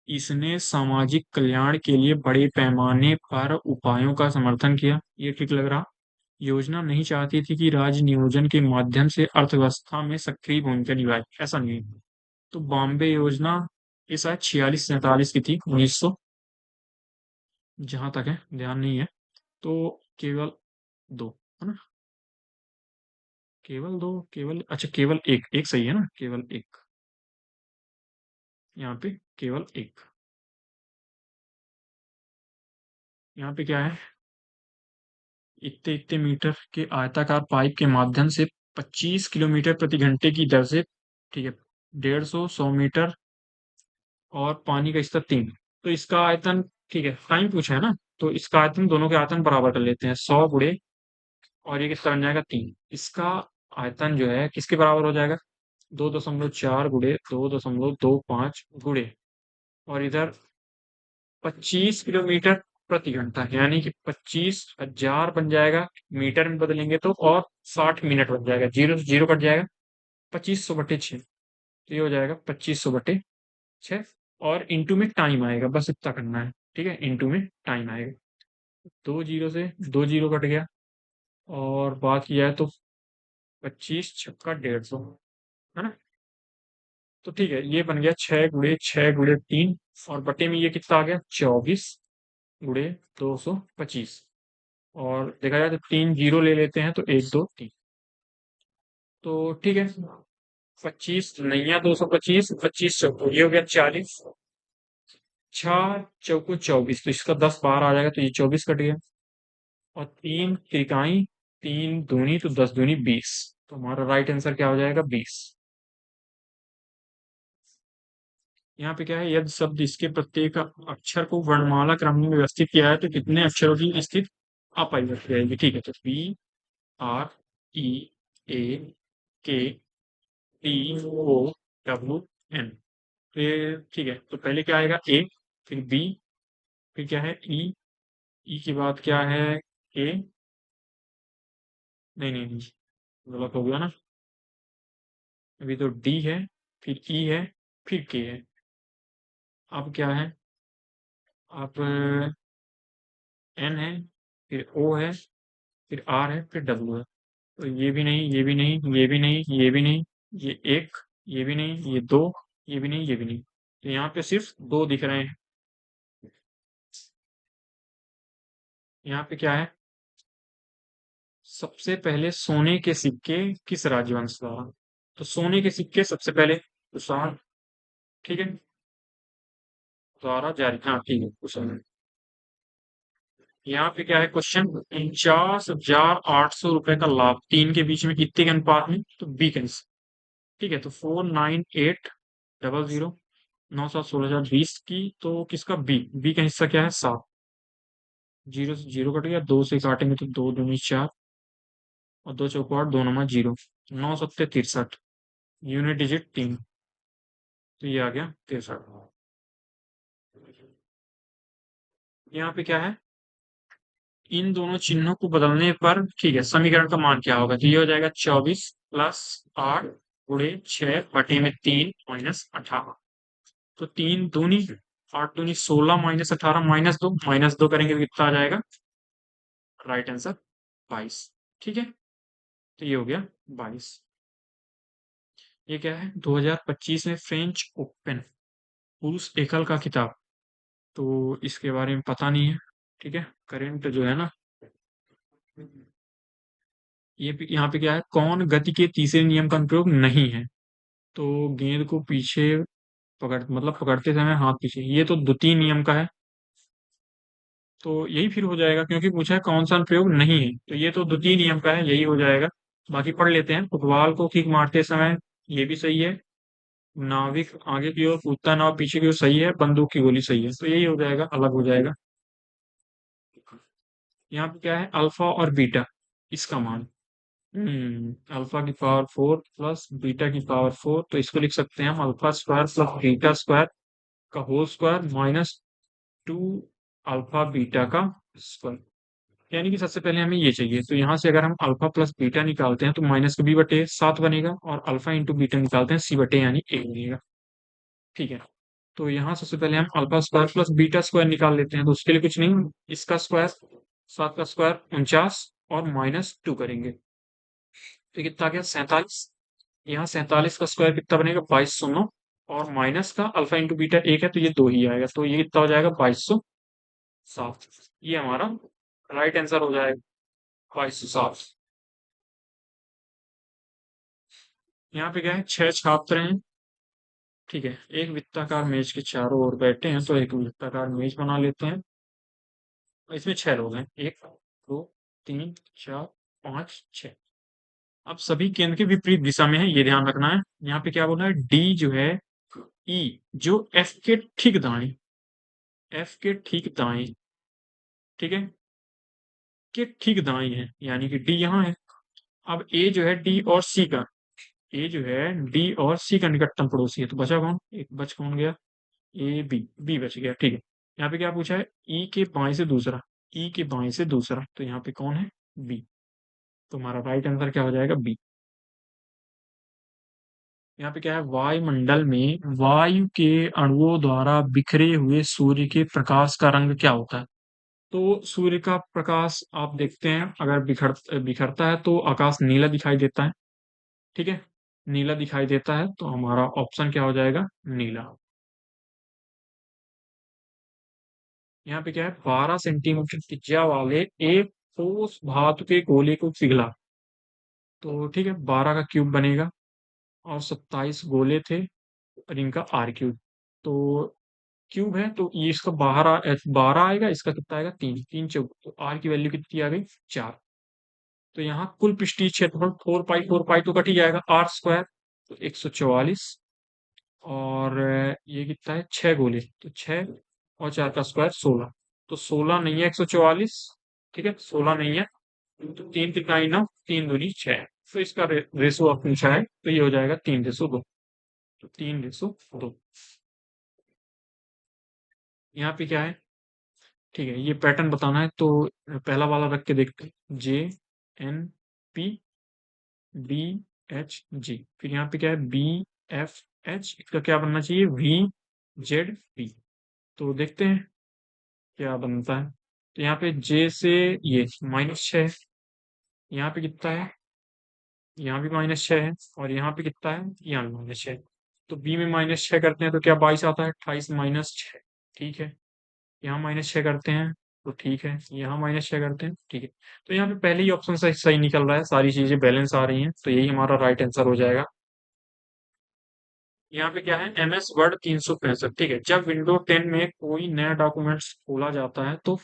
इसने सामाजिक कल्याण के लिए बड़े पैमाने पर उपायों का समर्थन किया, ये ठीक लग रहा। योजना नहीं चाहती थी कि राज्य नियोजन के माध्यम से अर्थव्यवस्था में सक्रिय भूमिका निभाए, ऐसा नहीं है। तो बॉम्बे योजना ये शायद 46 47 की थी, 1900, जहां तक है ध्यान नहीं है। तो केवल दो, है ना? केवल दो, केवल, अच्छा केवल एक, एक सही है ना? केवल एक, यहाँ पे केवल एक। यहाँ पे क्या है? इतने इतने मीटर के आयताकार पाइप के माध्यम से 25 किलोमीटर प्रति घंटे की दर से, ठीक है, 150 100 मीटर, और पानी का स्तर 3। तो इसका आयतन, ठीक है, टाइम पूछा है ना, तो इसका आयतन, दोनों के आयतन बराबर कर लेते हैं। 100 गुणे, और ये कितना बन जाएगा? 3। इसका आयतन जो है किसके बराबर हो जाएगा? 2.4 गुणे 2.25 गुणे और इधर 25 किलोमीटर प्रति घंटा, यानी कि 25,000 बन जाएगा, मीटर में बदलेंगे तो, और 60 मिनट बन जाएगा, जीरो से जीरो कट जाएगा, 2500/6। तो ये हो जाएगा 2500/6, और इंटू में टाइम आएगा, बस इतना करना है। ठीक है, इंटू में टाइम आएगा। दो जीरो से दो जीरो कट गया, और बात किया है तो 25 छक्का 150, है ना। तो ठीक है, ये बन गया 6 × 6 × 3, और बटे में ये कितना आ गया, 24 × 225। और देखा जाए तो 3 जीरो ले लेते हैं, तो 1 2 3। तो ठीक है, 25 नैया 225, 25 चौको ये हो गया 40, 6 चौको 24, तो इसका 10 बाहर आ जाएगा, तो ये 24 कट गया। और 3 त्रिकाई, 3 दूनी, तो 10 दूनी 20। तो हमारा राइट आंसर क्या हो जाएगा, 20। यहाँ पे क्या है, यदि शब्द इसके प्रत्येक अक्षर को वर्णमाला क्रम में व्यवस्थित किया है तो कितने अक्षरों की स्थिति अपरिवर्तित रहेगी। ठीक है, तो PREAKTOWN। फिर ठीक है, तो पहले क्या आएगा, ए, फिर बी, फिर क्या है, ई के बाद क्या है, के, नहीं नहीं नहीं, गलत हो गया ना। अभी तो डी है, फिर ई है, फिर के है। अब क्या है, अब एन है, फिर ओ है, फिर आर है, फिर डब्ल्यू है। तो ये भी नहीं, ये भी नहीं, ये भी नहीं, ये भी नहीं, ये एक, ये भी नहीं, ये दो, ये भी नहीं, ये भी नहीं। तो यहाँ पे सिर्फ दो दिख रहे हैं। यहाँ पे क्या है, सबसे पहले सोने के सिक्के किस राजवंश द्वारा। तो सोने के सिक्के सबसे पहले कुषाण, ठीक है, द्वारा जारी, हाँ ठीक है, कुषाण। यहाँ पे क्या है क्वेश्चन, 49,800 रुपए का लाभ तीन के बीच में कितने के अनुपात में, तो बी के अनुसार। ठीक है, तो 49,800, 9 7 16 20 की, तो किसका, बी, बी का हिस्सा क्या है, 7। जीरो से जीरो कट गया, दो से काटेंगे तो 2 दूनी 4, और 2 चौको 8, 2 9 0, 9 7 63, यूनिट डिजिट 3। तो ये आ गया 63। यहाँ पे क्या है, इन दोनों चिन्हों को बदलने पर, ठीक है, समीकरण का मान क्या होगा, तो ये हो जाएगा 24 + 8 × 6 / 3 - 18। तो 3 दूनी 8 दूनी 16, -18, -2, -2 करेंगे तो कितना आ जाएगा, राइट आंसर 22। ठीक है, तो ये हो गया 22। ये क्या है, 2025 में फ्रेंच ओपन पुरुष एकल का खिताब, तो इसके बारे में पता नहीं है। ठीक है, करंट जो है ना, यहाँ पे क्या है, कौन गति के तीसरे नियम का अनुप्रयोग नहीं है। तो गेंद को पीछे मतलब पकड़ते समय हाथ पीछे, ये तो द्वितीय नियम का है। तो यही फिर हो जाएगा, क्योंकि पूछा है कौन सा अनुप्रयोग नहीं है, तो ये तो द्वितीय नियम का है, यही हो जाएगा। बाकी पढ़ लेते हैं, फुटबॉल को किक मारते समय, ये भी सही है। नाविक आगे की ओर, कूदता नाव पीछे की ओर, सही है। बंदूक की गोली सही है, तो यही हो जाएगा, अलग हो जाएगा। यहाँ पे क्या है, अल्फा और बीटा, इसका मान, अल्फा की पावर 4 प्लस बीटा की पावर 4, तो इसको लिख सकते हैं हम, alpha square plus beta square का होल स्क्वायर -2 अल्फा बीटा का स्क्वायर। यानी कि सबसे पहले हमें ये चाहिए, तो यहाँ से अगर हम अल्फा प्लस बीटा निकालते हैं तो -b/7 बनेगा, और अल्फा इंटू बीटा निकालते हैं c/, यानी 1 बनेगा। ठीक है, तो यहाँ सबसे पहले हम alpha square plus beta square निकाल लेते हैं, तो उसके लिए कुछ नहीं, इसका स्क्वायर, 7 का स्क्वायर 49, और -2 करेंगे, तो कितना आ गया, 47। यहाँ 47 का स्क्वायर कितना बनेगा, 2209, और माइनस का अल्फा इंटू बीटा 1 है, तो ये 2 ही आएगा, तो ये कितना हो जाएगा, 2207। ये हमारा राइट आंसर हो जाएगा, 2207। यहाँ पे क्या है, 6 छात्र हैं। ठीक है, एक वृत्ताकार मेज के चारों ओर बैठे हैं, तो एक वृत्ताकार मेज बना लेते हैं। इसमें 6 लोग हैं, 1 2 3 4 5 6। अब सभी केंद्र के विपरीत दिशा में है, ये ध्यान रखना है। यहाँ पे क्या बोला है, डी जो है, ई जो एफ के ठीक दाएं, एफ के ठीक दाएं, ठीक है, के ठीक दाएं है, यानी कि डी यहाँ है। अब ए जो है, डी और सी का, ए जो है डी और सी का निकटतम पड़ोसी है, तो बचा कौन, एक बच कौन गया, बी बच गया, ठीक है। यहाँ पे क्या पूछा है, ई के बाएं से दूसरा, ई के बाएं से दूसरा, तो यहाँ पे कौन है, बी। तो हमारा राइट आंसर क्या हो जाएगा, बी। यहाँ पे क्या है, वायुमंडल में वायु के अणुओं द्वारा बिखरे हुए सूर्य के प्रकाश का रंग क्या होता है। तो सूर्य का प्रकाश आप देखते हैं, अगर बिखरता है तो आकाश नीला दिखाई देता है, ठीक है। नीला दिखाई देता है, तो हमारा ऑप्शन क्या हो जाएगा, नीला। यहाँ पे क्या है, 12 सेंटीमीटर त्रिज्या वाले एक ठोस धातु के गोले को पिघला, तो ठीक है, 12 का क्यूब बनेगा, और 27 गोले थे, और इनका आर क्यूब। तो क्यूब है तो ये इसका 12 आएगा, इसका कितना आएगा, 3 3 चौक, तो आर की वैल्यू कितनी आ गई, 4। तो यहाँ कुल पृष्ठीय क्षेत्रफल 4 पाई तो कट ही जाएगा, आर स्क्वायर, तो 144। और ये कितना है, 6 गोले, तो 6 और 4 का स्क्वायर 16, तो 16 नहीं है, 144, ठीक है, 16 नहीं है, तो 3 3 9, 3 दूनी 6, तो इसका रेसो आप पूछा है, तो ये हो जाएगा 3:2, तो 3:2। यहाँ पे क्या है, ठीक है, ये पैटर्न बताना है, तो पहला वाला रख के देखते हैं, JNP BHG, फिर यहाँ पे क्या है, BFH, इसका क्या बनना चाहिए, VZP। तो देखते हैं क्या बनता है। तो यहाँ पे J से ये -6 है, यहाँ पे कितना है, यहाँ भी -6 है, और यहाँ पे कितना है, यहाँ भी -6। तो B में -6 करते हैं तो क्या 22 आता है, 28 -6, ठीक है। यहाँ -6 करते हैं तो ठीक है, यहाँ -6 करते हैं, ठीक है। तो यहाँ पे पहले ही ऑप्शन सही सही निकल रहा है, सारी चीजें बैलेंस आ रही हैं, तो यही हमारा राइट आंसर हो जाएगा। यहाँ पे क्या है, MS वर्ड 365, ठीक है। जब विंडो 10 में कोई नया डॉक्यूमेंट्स खोला जाता है तो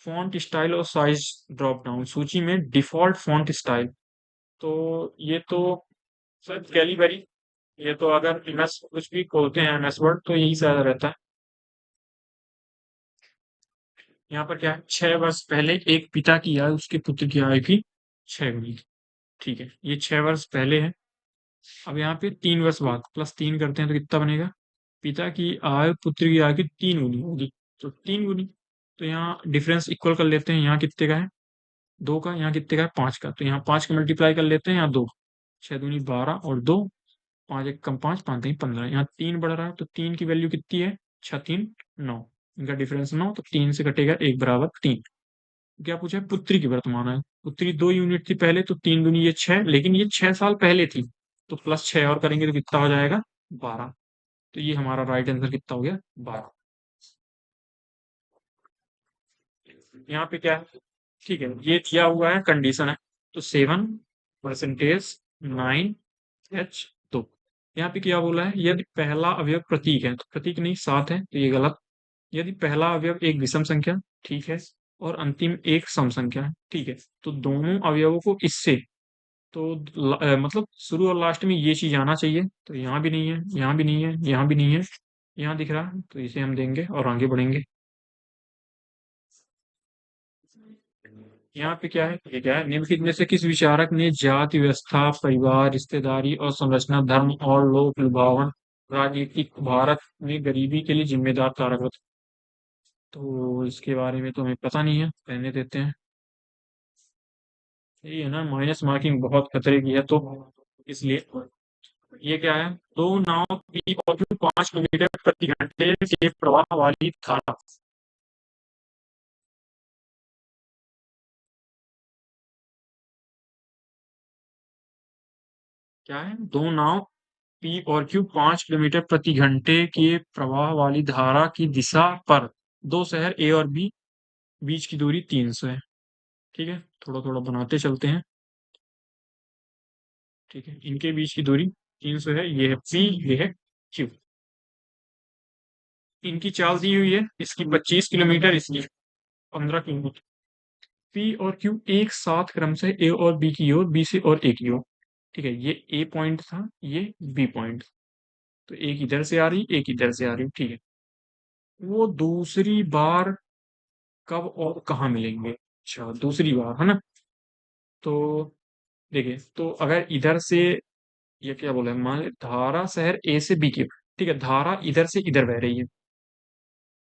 फॉन्ट स्टाइल और साइज ड्रॉप डाउन सूची में डिफॉल्ट फॉन्ट स्टाइल, तो ये तो सर कैलीबरी, ये तो अगर MS कुछ भी खोलते हैं MS वर्ड तो यही सारा रहता है। यहाँ पर क्या है, 6 वर्ष पहले एक पिता की आय उसके पुत्र की आय की 6 गुनी, ठीक है, ये 6 वर्ष पहले है। अब यहाँ पे 3 वर्ष बाद +3 करते हैं तो कितना बनेगा, पिता की आय पुत्र की आय की 3 गुनी होगी, तो 3 गुनी। तो यहाँ डिफरेंस इक्वल कर लेते हैं, यहाँ कितने का है, 2 का, यहाँ कितने का है, 5 का, तो यहाँ 5 का मल्टीप्लाई कर लेते हैं, यहाँ 2, 6 दूनी 12 और 2, 5 एक कम 5, 5 नहीं 15, यहाँ 3 बढ़ रहा है, तो 3 की वैल्यू कितनी है, 6 3 9, इनका डिफरेंस 9, तो 3 से कटेगा 1 बराबर 3। क्या पूछा है, पुत्री की वर्तमान आयु, पुत्री 2 यूनिट थी पहले, तो 3 दूनी ये 6, लेकिन ये 6 साल पहले थी, तो +6 और करेंगे तो कितना हो जाएगा, 12। तो ये हमारा राइट आंसर कितना हो गया, 12। यहाँ पे क्या है, ठीक है, ये दिया हुआ है, कंडीशन है, तो 7%9H2। यहाँ पे क्या बोला है, यदि पहला अवयव प्रतीक है, तो प्रतीक नहीं 7 है, तो ये गलत। यदि पहला अवयव एक विषम संख्या, ठीक है, और अंतिम एक सम संख्या है, ठीक है, तो दोनों अवयवों को इससे, तो मतलब शुरू और लास्ट में ये चीज आना चाहिए, तो यहाँ भी नहीं है, यहाँ भी नहीं है, यहाँ भी नहीं है, यहाँ दिख रहा है, तो इसे हम देंगे और आगे बढ़ेंगे। यहाँ पे क्या है, ये क्या है, निम्नलिखित में से किस विचारक ने जाति व्यवस्था, परिवार, रिश्तेदारी और संरचना, धर्म और लोक लुभावन राजनीतिक भारत में गरीबी के लिए जिम्मेदार कारक होते, तो इसके बारे में तो हमें पता नहीं है, रहने देते हैं। ये है ना, माइनस मार्किंग बहुत खतरे की है, तो इसलिए ये क्या है, दो नाव की और 5 किलोमीटर प्रति घंटे के प्रवाह वाली धारा, क्या है, दो नाव पी और क्यू 5 किलोमीटर प्रति घंटे के प्रवाह वाली धारा की दिशा पर दो शहर ए और बी, बीच की दूरी 300 है, ठीक है, थोड़ा थोड़ा बनाते चलते हैं, ठीक है, इनके बीच की दूरी 300 है, ये है पी, ये है क्यू। इनकी चाल दी हुई है, इसकी 25 किलोमीटर, इसकी 15 किलोमीटर। पी और क्यू एक साथ क्रम से ए और बी की ओर, बी से और ए की ओर, ठीक है, ये ए पॉइंट था, ये बी पॉइंट, तो एक इधर से आ रही, एक इधर से आ रही, ठीक है। वो दूसरी बार कब और कहाँ मिलेंगे, अच्छा दूसरी बार है ना, तो देखिए, तो अगर इधर से, ये क्या बोला है, मान धारा शहर ए से बी की, ठीक है, धारा इधर से इधर बह रही है,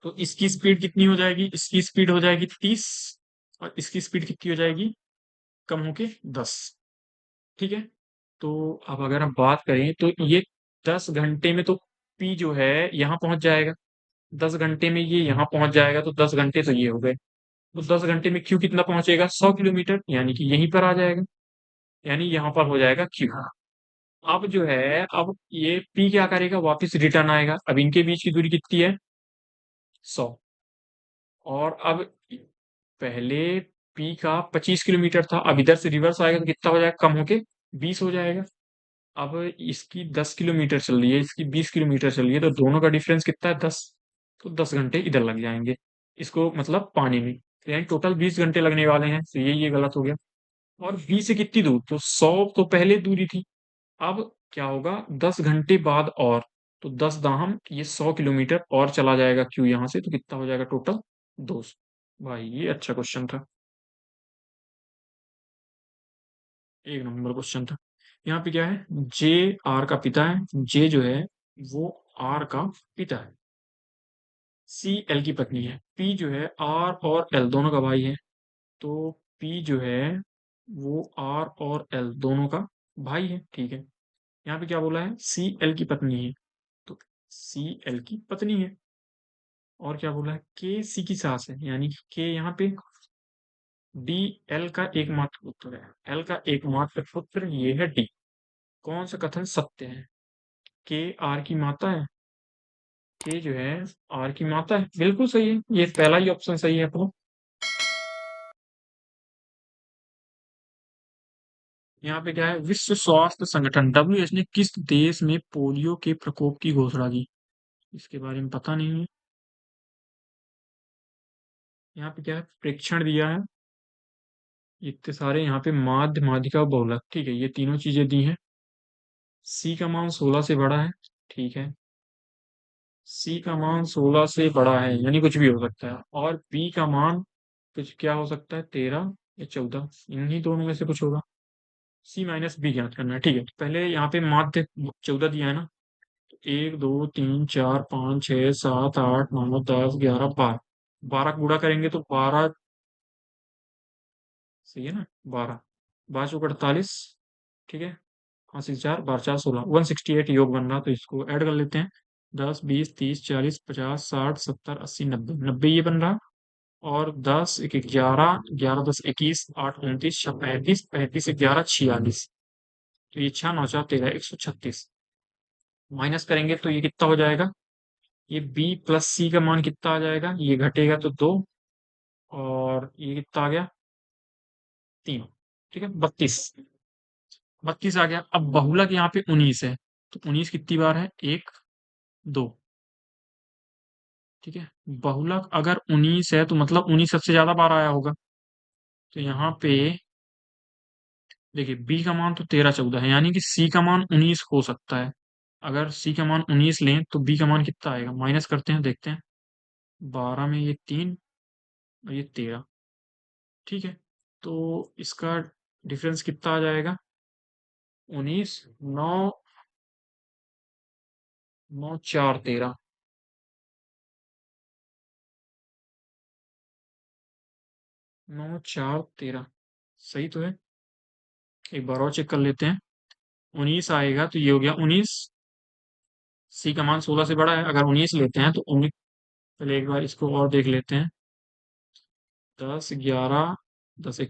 तो इसकी स्पीड कितनी हो जाएगी, इसकी स्पीड हो जाएगी 30, और इसकी स्पीड कितनी हो जाएगी, कम होके 10। ठीक है, तो अब अगर हम बात करें तो ये 10 घंटे में तो पी जो है यहाँ पहुंच जाएगा, 10 घंटे में ये यहाँ पहुंच जाएगा, तो 10 घंटे तो ये हो गए। तो 10 घंटे में क्यू कितना पहुंचेगा, 100 किलोमीटर, यानी कि यहीं पर आ जाएगा, यानी यहाँ पर हो जाएगा क्यू। अब जो है, अब ये पी क्या करेगा, वापस रिटर्न आएगा। अब इनके बीच की दूरी कितनी है, 100। और अब पहले पी का 25 किलोमीटर था, अब इधर से रिवर्स आएगा तो कितना हो जाएगा, कम होके 20 हो जाएगा। अब इसकी 10 किलोमीटर चल रही है, इसकी 20 किलोमीटर चल रही है, तो दोनों का डिफरेंस कितना है, 10। तो 10 घंटे इधर लग जाएंगे, इसको मतलब पानी में, तो यानी टोटल 20 घंटे लगने वाले हैं, तो ये गलत हो गया। और बी से कितनी दूर, तो 100 तो पहले दूरी थी। अब क्या होगा, 10 घंटे बाद और, तो 10 दाहम ये 100 किलोमीटर और चला जाएगा क्यों यहाँ से, तो कितना हो जाएगा टोटल, 200। भाई ये अच्छा क्वेश्चन था, एक नंबर क्वेश्चन था। यहाँ पे क्या है, जे आर का पिता है, जे जो है वो आर का पिता है, सी एल की पत्नी है, पी जो है आर और एल दोनों का भाई है, तो पी जो है वो आर और एल दोनों का भाई है। ठीक है, यहाँ पे क्या बोला है, सी एल की पत्नी है, तो सी एल की पत्नी है। और क्या बोला है, के सी की सास है, यानी कि के यहाँ पे डी एल का एकमात्र पुत्र है, एल का एकमात्र पुत्र ये है डी। कौन सा कथन सत्य है, के आर की माता है, के जो है आर की माता है, बिल्कुल सही है, ये पहला ही ऑप्शन सही है अपना। यहाँ पे क्या है, विश्व स्वास्थ्य संगठन डब्ल्यूएच ने किस देश में पोलियो के प्रकोप की घोषणा की, इसके बारे में पता नहीं है। यहाँ पे क्या है, प्रेक्षण दिया है, इतने सारे यहाँ पे माध्य माध्यिका और बहुलक, ठीक है, ये तीनों चीजें दी हैं। सी का मान 16 से बड़ा है, ठीक है, सी का मान 16 से बड़ा है, यानी कुछ भी हो सकता है। और बी का मान कुछ क्या हो सकता है, 13 या 14, इन्हीं दोनों में से कुछ होगा। सी माइनस बी ज्ञात करना है, ठीक है, पहले यहाँ पे माध्य 14 दिया है ना, तो 1 2 3 4 5 6 7 8 9 10 11 12, 12 गुणा करेंगे तो 12, सही है ना, 12, 12 चौक 48, ठीक है, हाँ 4 12 4 16, 168 योग बन रहा, तो इसको ऐड कर लेते हैं, 10 20 30 40 50 60 70 80 90, 90 ये बन रहा। और 10 1 11, 11 10 21, 8 29 35, 35 11 46, तो ये 6 9 4 13, 136। माइनस करेंगे तो ये कितना हो जाएगा, ये बी प्लस सी का मान कितना आ जाएगा, ये घटेगा तो 2, और ये कितना आ गया, 3, ठीक है, 32, 32 आ गया। अब बहुलक यहाँ पे 19 है, तो 19 कितनी बार है, 1 2, ठीक है, बहुलक अगर 19 है तो मतलब 19 सबसे ज्यादा बार आया होगा, तो यहाँ पे देखिए बी का मान तो 13 14 है, यानी कि सी का मान 19 हो सकता है। अगर सी का मान 19 लें तो बी का मान कितना आएगा, माइनस करते हैं देखते हैं, 12 में ये 3 और ये 13, ठीक है, तो इसका डिफरेंस कितना आ जाएगा, 19, 9, 9 4 13, 9 4 13, सही तो है, एक बार और चेक कर लेते हैं। 19 आएगा तो ये हो गया 19, सी का मान 16 से बड़ा है, अगर 19 लेते हैं तो 19, पहले एक बार इसको और देख लेते हैं, 10 11, 10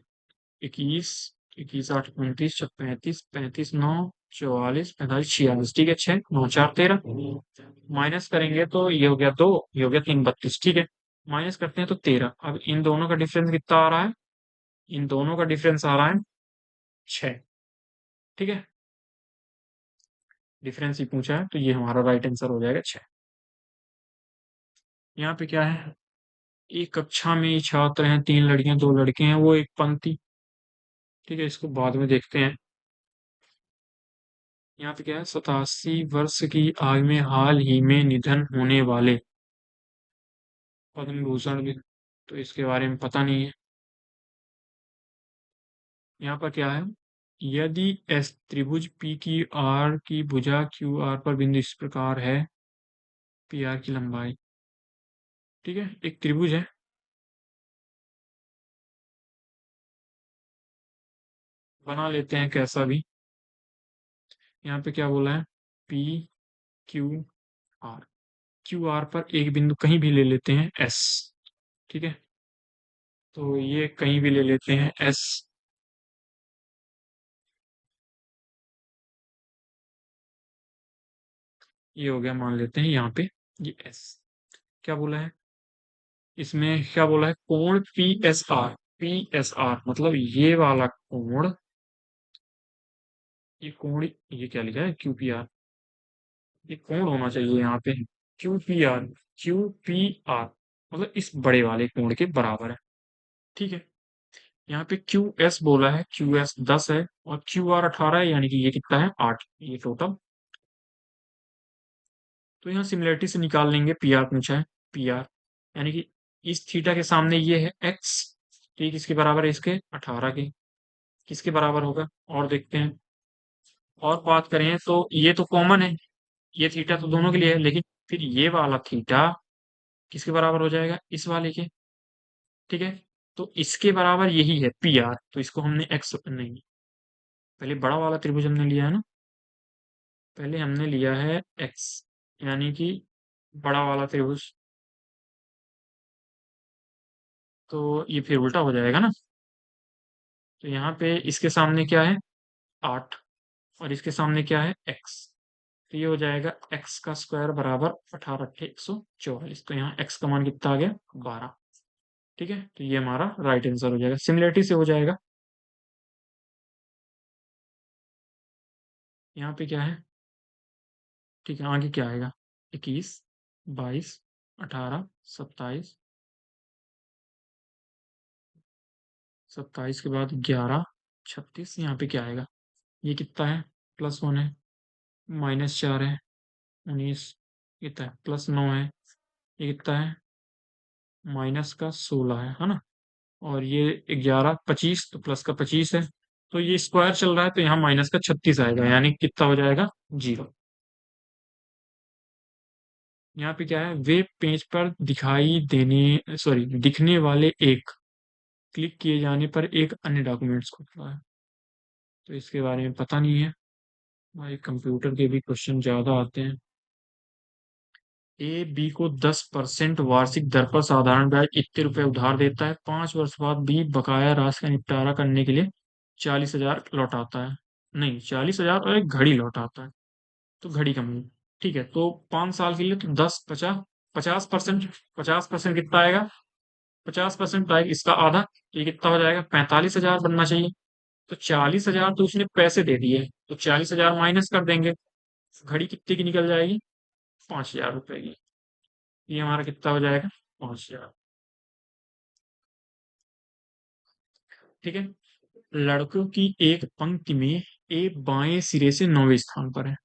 21, 21 8 29 35 35 9 44 45 ठीक है, 6 9 4 13, माइनस करेंगे तो ये हो गया 2, ये हो गया 3 32, ठीक है, माइनस करते हैं तो 13। अब इन दोनों का डिफरेंस कितना आ रहा है, इन दोनों का डिफरेंस आ रहा है 6, ठीक है, डिफरेंस ही पूछा है, तो ये हमारा राइट आंसर हो जाएगा 6। यहाँ पे क्या है, एक कक्षा में छात्र हैं, 3 लड़कियां 2 लड़के हैं, वो एक पंक्ति, ठीक है, इसको बाद में देखते हैं। यहाँ पे क्या है, 87 वर्ष की आयु में हाल ही में निधन होने वाले पद्म भूषण भी, तो इसके बारे में पता नहीं है। यहाँ पर क्या है, यदि एस त्रिभुज पी की आर की भुजा क्यू आर पर बिंदु इस प्रकार है, पी आर की लंबाई। ठीक है, एक त्रिभुज है, बना लेते हैं कैसा भी। यहाँ पे क्या बोला है, P Q R. Q R पर एक बिंदु कहीं भी ले लेते हैं एस। ठीक है, तो ये कहीं भी ले लेते हैं एस। ये हो गया, मान लेते हैं यहाँ पे ये एस। क्या बोला है इसमें, क्या बोला है, कोण P S R. P S R मतलब ये वाला कोण, ये कोण, ये क्या लिखा है, क्यू पी आर। ये कोण होना चाहिए यहाँ पे, Q P R. Q P R मतलब इस बड़े वाले कोण के बराबर है। ठीक है, यहाँ पे क्यू एस बोला है, क्यू एस 10 है और क्यू आर 18 है, यानी कि ये कितना है, 8, ये टोटल। तो यहाँ सिमिलरिटी से निकाल लेंगे, पी आर पूछा है, पी आर यानी कि इस थीटा के सामने ये है एक्स। ठीक, किसके बराबर है, इसके 18 के। किसके बराबर होगा, और देखते हैं। और बात करें तो ये तो कॉमन है, ये थीटा तो दोनों के लिए है, लेकिन फिर ये वाला थीटा किसके बराबर हो जाएगा, इस वाले के। ठीक है, तो इसके बराबर यही है पी आर, तो इसको हमने एक्स नहीं, पहले बड़ा वाला त्रिभुज हमने लिया है ना, पहले हमने लिया है एक्स, यानी कि बड़ा वाला त्रिभुज। तो ये फिर उल्टा हो जाएगा ना। तो यहाँ पे इसके सामने क्या है, 8, और इसके सामने क्या है, एक्स। तो ये हो जाएगा एक्स का स्क्वायर बराबर 18 अट्ठे 144। तो यहाँ एक्स का मान कितना आ गया, 12। ठीक है, तो ये हमारा राइट आंसर हो जाएगा, सिमिलरिटी से हो जाएगा। यहाँ पे क्या है, ठीक है, आगे क्या आएगा, 21, 22, 18, 27, 27 के बाद 11, 36, यहाँ पे क्या आएगा, ये कितना है, +1 है, -4 है, 19, कितना है, +9 है, ये कितना है, माइनस का 16 है ना। और ये 11, 25, तो प्लस का 25 है। तो ये स्क्वायर चल रहा है, तो यहाँ माइनस का 36 आएगा, यानी कितना हो जाएगा, 0। यहाँ पे क्या है, वेब पेज पर दिखाई देने, सॉरी, दिखने वाले एक, क्लिक किए जाने पर एक अन्य डॉक्यूमेंट्स खुलता है। तो इसके बारे में पता नहीं है भाई, कंप्यूटर के भी क्वेश्चन ज्यादा आते हैं। ए बी को 10% वार्षिक दर पर साधारण ब्याज इतने रुपए उधार देता है, 5 वर्ष बाद बी बकाया राशि का निपटारा करने के लिए 40,000 लौटाता है। नहीं, 40,000 और एक घड़ी लौटाता है, तो घड़ी का मूल्य। ठीक है, तो 5 साल के लिए तो 10, 50, 50%, 50% कितना आएगा, 50% आएगा इसका आधा, तो ये कितना हो जाएगा, 45,000 बनना चाहिए। तो 40,000 तो उसने पैसे दे दिए, तो 40,000 माइनस कर देंगे, घड़ी कितने की निकल जाएगी, 5,000 रुपए की। ये हमारा कितना हो जाएगा, 5,000। ठीक है, लड़कों की एक पंक्ति में ए बाएं सिरे से 9वें स्थान पर है।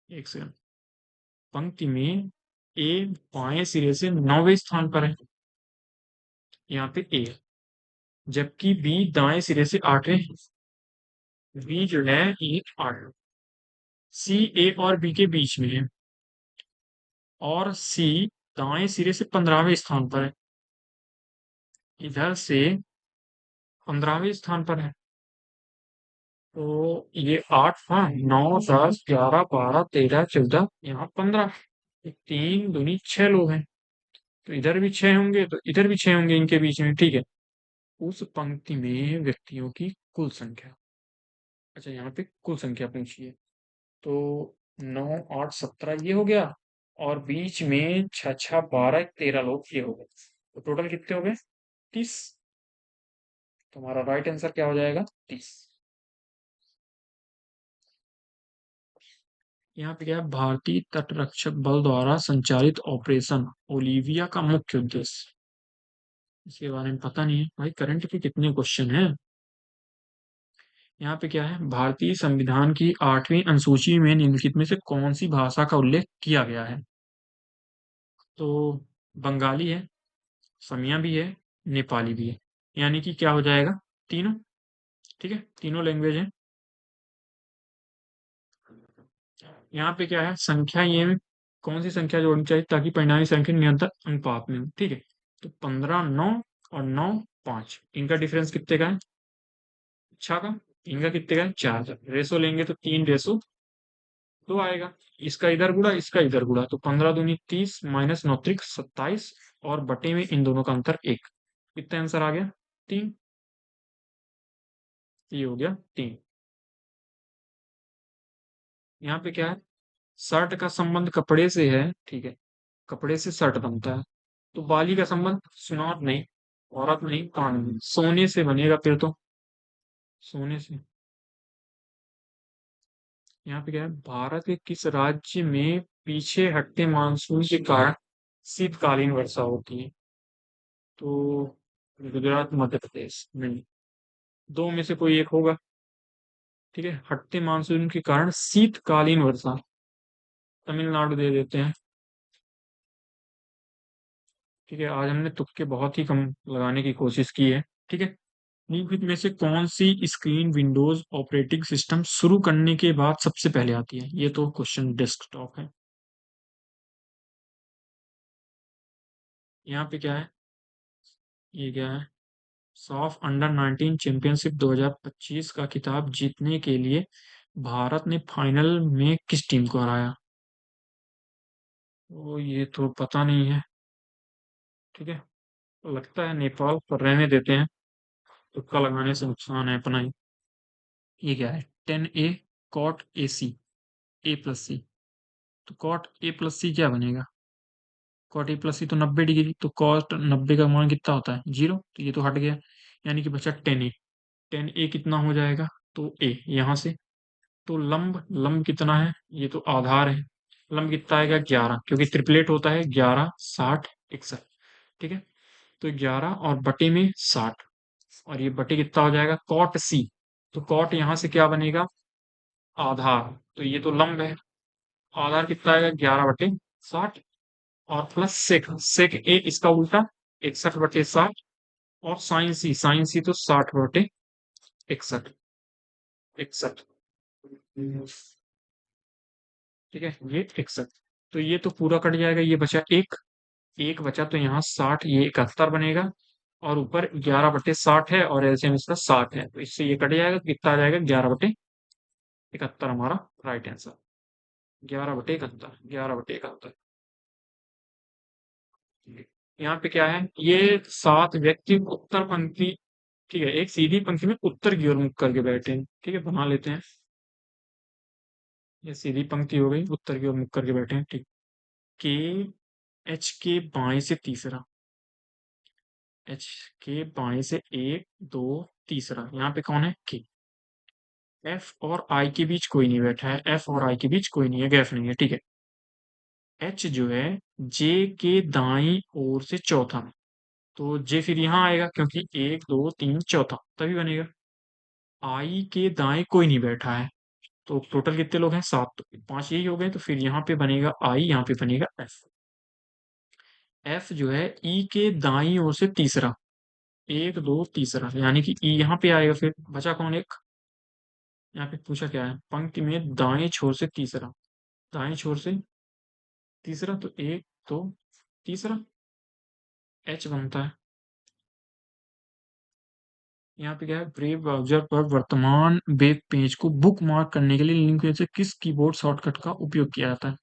एक सेकंड, पंक्ति में ए बाएं सिरे से 9वें स्थान पर है, यहाँ पे ए, जबकि बी दाएं सिरे से 8वें, बी जो है ये 8, सी ए और बी के बीच में है, और सी दाएं सिरे से 15वें स्थान पर है, इधर से 15वें स्थान पर है। तो ये 8, हाँ, 9, 10, 11, 12, 13, 14, यहाँ 15, 3 दूनी 6 लोग हैं। तो इधर भी 6 होंगे, तो इधर भी 6 होंगे इनके बीच में। ठीक है, उस पंक्ति में व्यक्तियों की कुल संख्या। अच्छा, यहाँ पे कुल संख्या पूछिए, तो 9, 8, 17 ये हो गया, और बीच में 6, 6, 12, 13 लोग ये हो गए, तो टोटल कितने हो गए, 30। तो हमारा राइट आंसर क्या हो जाएगा, 30। यहाँ पे क्या है, भारतीय तटरक्षक बल द्वारा संचालित ऑपरेशन ओलिविया का मुख्य उद्देश्य, इसके बारे में पता नहीं है भाई, करंट के कितने क्वेश्चन हैं। यहाँ पे क्या है, भारतीय संविधान की 8वीं अनुसूची में निम्नलिखित में से कौन सी भाषा का उल्लेख किया गया है। तो बंगाली है, समिया भी है, नेपाली भी है, यानी कि क्या हो जाएगा, तीनों। ठीक है, तीनों लैंग्वेज है। यहाँ पे क्या है, संख्या ये कौन सी संख्या जोड़नी चाहिए ताकि परिणामी संख्या निरंतर अनुपात में हो, ठीक है। तो 15 9 और 9 5, इनका डिफरेंस कितने का है? अच्छा का। इनका कितने का है? 4 रेसो लेंगे तो 3:2 आएगा। इसका इधर गुणा, इसका इधर गुणा, तो 15 दूनी 30 माइनस 9 त्रिक 27, और बटे में इन दोनों का अंतर 1। कितना आंसर आ गया? 3। ये हो गया 3। यहाँ पे क्या है? शर्ट का संबंध कपड़े से है, ठीक है। कपड़े से शर्ट बनता है। तो बाली का संबंध सुनार नहीं, औरत नहीं, कान नहीं, सोने से बनेगा फिर तो। सोने से। यहाँ पे क्या है? भारत के किस राज्य में पीछे हटते मानसून के कारण शीतकालीन वर्षा होती है? तो गुजरात, मध्य प्रदेश नहीं, दो में से कोई एक होगा। ठीक है, हटते मानसून के कारण शीतकालीन वर्षा, तमिलनाडु दे देते हैं। ठीक है, आज हमने तुक्के बहुत ही कम लगाने की कोशिश की है। ठीक है। निम्नलिखित में से कौन सी स्क्रीन विंडोज ऑपरेटिंग सिस्टम शुरू करने के बाद सबसे पहले आती है? ये तो क्वेश्चन डेस्कटॉप है। यहाँ पे क्या है? ये क्या है? सॉफ अंडर 19 चैंपियनशिप 2025 का खिताब जीतने के लिए भारत ने फाइनल में किस टीम को हराया? तो ये तो पता नहीं है। ठीक है, लगता है नेपाल, पर रहने देते हैं। तुक्का लगाने से नुकसान है अपना ही। ये क्या है? 10A cot A C, A plus सी। तो कॉट ए प्लस सी क्या बनेगा? कॉट ए प्लस सी तो 90 डिग्री, तो कॉट 90 का मान कितना होता है? 0, तो ये तो हट गया। यानी कि बचा 10A। 10A कितना हो जाएगा? तो ए यहाँ से। तो लंब, लंब कितना है? ये तो आधार है। लंब कितना आएगा? 11, क्योंकि ट्रिपलेट होता है 11 60 61। ठीक है, तो 11 और बटे में 60, और ये बटे कितना हो जाएगा? Cot C. तो कॉट यहाँ से क्या बनेगा? आधार। तो ये तो लंब है। आधार कितना आएगा? 11/60, और प्लस सेक, सेक ए इसका उल्टा 61/60, और साइन सी तो 60/61, 61। ठीक है, ये 61। तो ये तो पूरा कट जाएगा, ये बचा एक, एक बचा, तो यहाँ 60, ये 71 बनेगा। और ऊपर 11/60 है, और एलसीएम इसका 7 है, तो इससे ये कट जाएगा, तो कितना आ जाएगा? 11/71 हमारा राइट आंसर। 11/71, 11/71। यहाँ पे क्या है? ये 7 व्यक्ति उत्तर पंक्ति, ठीक है, एक सीधी पंक्ति में उत्तर की ओर मुख करके बैठे हैं। ठीक है, बना लेते हैं। ये सीधी पंक्ति हो गई, उत्तर की ओर मुख करके बैठे हैं। ठीक। के, एच के बाएं से तीसरा, एच के बाएं से एक, दो, तीसरा, यहाँ पे कौन है? के। एफ और आई के बीच कोई नहीं बैठा है, एफ और आई के बीच कोई नहीं है, गैप नहीं है। ठीक है। एच जो है जे के दाई ओर से चौथा, तो जे फिर यहाँ आएगा, क्योंकि एक दो तीन चौथा तभी बनेगा। आई के दाएं कोई नहीं बैठा है, तो टोटल कितने लोग हैं? 7, तो 5 यही हो गए, तो फिर यहाँ पे बनेगा आई, यहाँ पे बनेगा एफ। एफ जो है ई के दाई ओर से तीसरा, एक दो तीसरा, यानी कि ई यहाँ पे आएगा, फिर बचा कौन? एक। यहाँ पे पूछा क्या है? पंक्ति में दाएं छोर से तीसरा, दाएं छोर से तीसरा, तो एक दो तीसरा, एच बनता है। यहाँ पे क्या है? ब्रेव ब्राउज़र पर वर्तमान वेब पेज को बुकमार्क करने के लिए लिंक में से किस कीबोर्ड शॉर्टकट का उपयोग किया जाता है?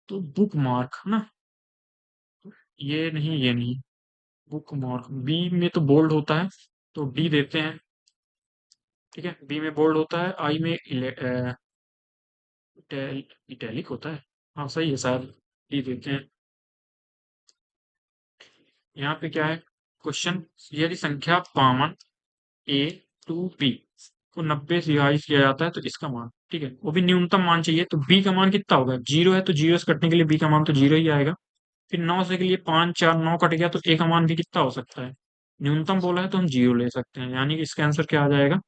तो बुकमार्क है ना, ये नहीं, ये नहीं। बुकमार्क बी में तो बोल्ड होता है, तो डी देते हैं। ठीक है, बी में बोल्ड होता है, आई में इटैलिक होता है। हाँ सही है शायद, डी देते हैं। यहाँ पे क्या है? क्वेश्चन, यदि संख्या पामन ए टू बी को 90 से विभाजित किया जाता है तो इसका मान, ठीक है, वो भी न्यूनतम मान चाहिए, तो बी का मान कितना होगा? 0 है, तो 0 से कटने के लिए बी का मान तो 0 ही आएगा। फिर 9 से के लिए 5 4 9 कट गया, तो ए का मान भी कितना हो सकता है? न्यूनतम बोला है तो हम 0 ले सकते हैं, यानी कि इसका आंसर क्या आ जाएगा?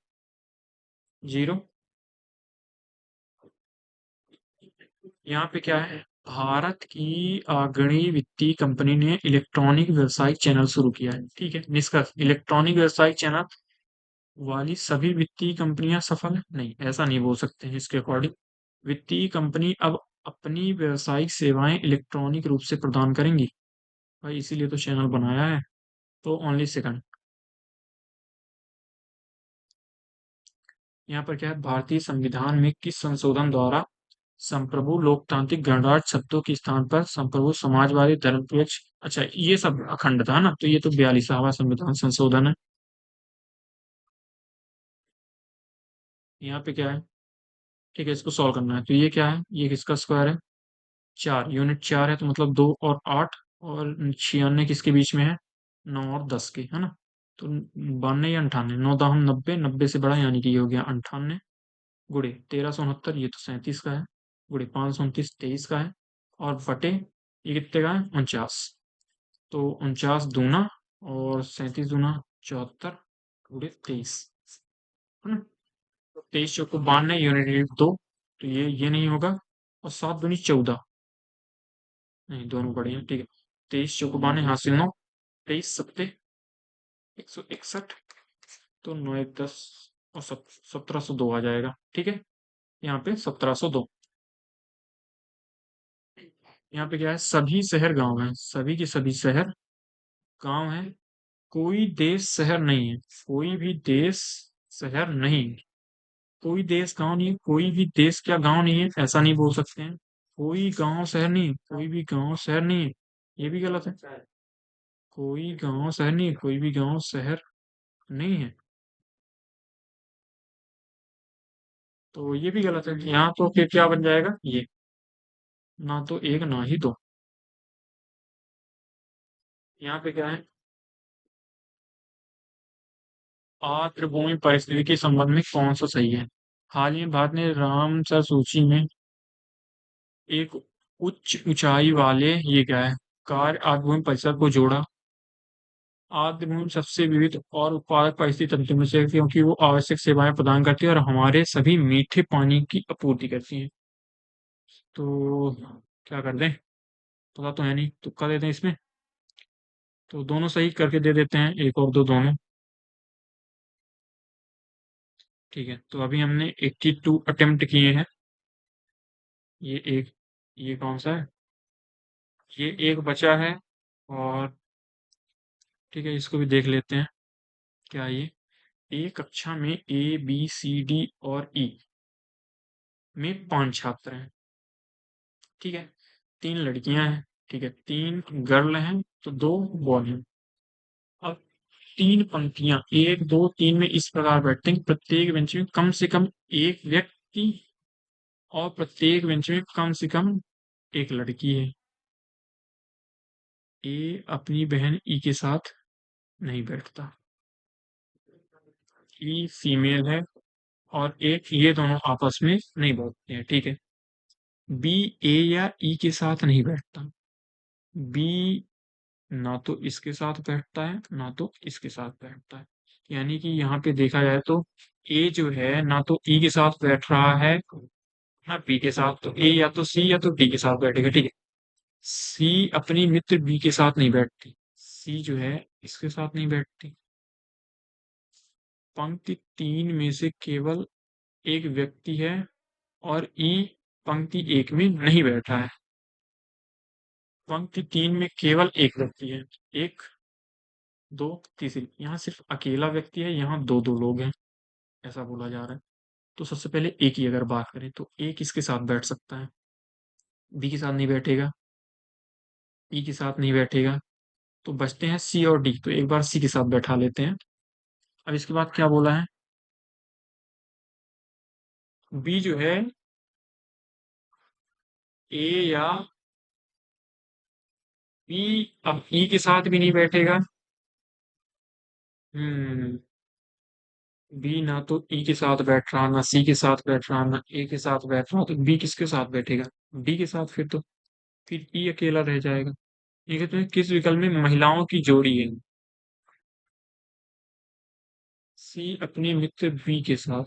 0। यहाँ पे क्या है? भारत की अग्रणी वित्तीय कंपनी ने इलेक्ट्रॉनिक व्यवसायिक चैनल शुरू किया है। ठीक है, निष्कर्ष, इलेक्ट्रॉनिक व्यवसायिक चैनल वाली सभी वित्तीय कंपनियां सफल हैं? नहीं, ऐसा नहीं बोल सकते हैं। इसके अकॉर्डिंग वित्तीय कंपनी अब अपनी व्यावसायिक सेवाएं इलेक्ट्रॉनिक रूप से प्रदान करेंगी। भाई इसीलिए तो चैनल बनाया है। तो ओनली सेकंड। यहाँ पर क्या है, भारतीय संविधान में किस संशोधन द्वारा संप्रभु लोकतांत्रिक गणराज्य शब्दों के स्थान पर संप्रभु समाजवादी धर्मनिरपेक्ष, अच्छा ये सब अखंड था ना, तो ये तो 42वां संविधान संशोधन है। यहाँ पे क्या है, ठीक है इसको सॉल्व करना है, तो ये क्या है, ये किसका स्क्वायर है, 4, यूनिट 4 है तो मतलब 2 और 8, और 96 किसके बीच में है, 9 और 10 के, है ना। तो 92 या 98, 9 दाहम 90, 90 से बड़ा यानी कि ये हो गया 98, गुड़े 1369, ये तो 37 का है, गुड़े 529 23 का है, और बटे ये कितने का है, 49। तो 49 दूना और 37 दूना 74, गुड़े 23, है ना। तो 23 चौको 92, यूनिट 2, तो ये नहीं होगा। और 7 दूनी 14, नहीं दोनों बड़े हैं, ठीक है। 23 चौको 92 हासिल 9, 23 सत्ते 161, तो 9 1 10, और 1702 आ जाएगा, ठीक है। यहाँ पे 1702। यहाँ पे क्या है, सभी शहर गांव हैं, सभी के सभी शहर गांव हैं, कोई देश शहर नहीं है, कोई भी देश शहर नहीं है, कोई देश गांव नहीं है, कोई भी देश क्या गांव नहीं है, ऐसा नहीं बोल सकते हैं। कोई गांव शहर नहीं है, कोई भी गांव शहर नहीं है, ये भी गलत है। कोई गांव शहर नहीं है, कोई भी गांव शहर नहीं है, तो ये भी गलत है। यहाँ तो फिर क्या बन जाएगा, ये ना तो एक ना ही दो। यहाँ पे क्या है, आर्द्रभूमि परिस्थिति के संबंध में कौन सा सही है। हाल ही में भारत ने रामसर सूची में एक उच्च ऊंचाई वाले, ये क्या है, कार्य आर्द्रभूमि परिसर को जोड़ा। आर्द्रभूमि सबसे विविध और उत्पादक परिस्थिति तंत्र में से है, क्योंकि वो आवश्यक सेवाएं प्रदान करती है और हमारे सभी मीठे पानी की आपूर्ति करती है। तो क्या कर दें, पता तो है नहीं, तुक्का दे दें इसमें। तो दोनों सही करके दे देते हैं, एक और दो दोनों। ठीक है, तो अभी हमने 82 अटेम्प्ट किए हैं। ये एक, ये कौन सा है, ये एक बचा है। और ठीक है, इसको भी देख लेते हैं। क्या ये, एक कक्षा में A B C D और E में 5 छात्र हैं, ठीक है। 3 लड़कियां हैं, ठीक है, 3 गर्ल हैं, तो 2 बॉय हैं। अब 3 पंक्तियां 1 2 3 में इस प्रकार बैठते हैं, प्रत्येक बेंच में कम से कम एक व्यक्ति, और प्रत्येक बेंच में कम से कम एक लड़की है। ए अपनी बहन ई के साथ नहीं बैठता, ई फीमेल है, और एक ये दोनों आपस में नहीं बैठते हैं, ठीक है। बी ए या ई के साथ नहीं बैठता, बी ना तो इसके साथ बैठता है ना तो इसके साथ बैठता है। यानी कि यहाँ पे देखा जाए तो ए जो है ना तो ई के साथ बैठ रहा है ना बी के साथ, तो ए या तो सी या तो डी के साथ बैठेगा, ठीक है। सी अपनी मित्र बी के साथ नहीं बैठती, सी जो है इसके साथ नहीं बैठती। पंक्ति 3 में से केवल एक व्यक्ति है, और ई पंक्ति 1 में नहीं बैठा है। पंक्ति 3 में केवल एक व्यक्ति है, एक दो तीसरी, यहाँ सिर्फ अकेला व्यक्ति है, यहाँ दो दो लोग हैं, ऐसा बोला जा रहा है। तो सबसे पहले ए की अगर बात करें तो ए किसके साथ बैठ सकता है, बी के साथ नहीं बैठेगा, ई के साथ नहीं बैठेगा, तो बचते हैं सी और डी, तो एक बार सी के साथ बैठा लेते हैं। अब इसके बाद क्या बोला है, बी जो है ए या बी, अब ई के साथ भी नहीं बैठेगा। हम्म, बी ना तो ई के साथ बैठ रहा, ना सी के साथ बैठ रहा, ना ए के साथ बैठ रहा, तो बी किसके साथ बैठेगा, डी के साथ। फिर ई अकेला रह जाएगा। ये कहते हैं किस विकल्प में महिलाओं की जोड़ी है, सी अपने मित्र बी के साथ,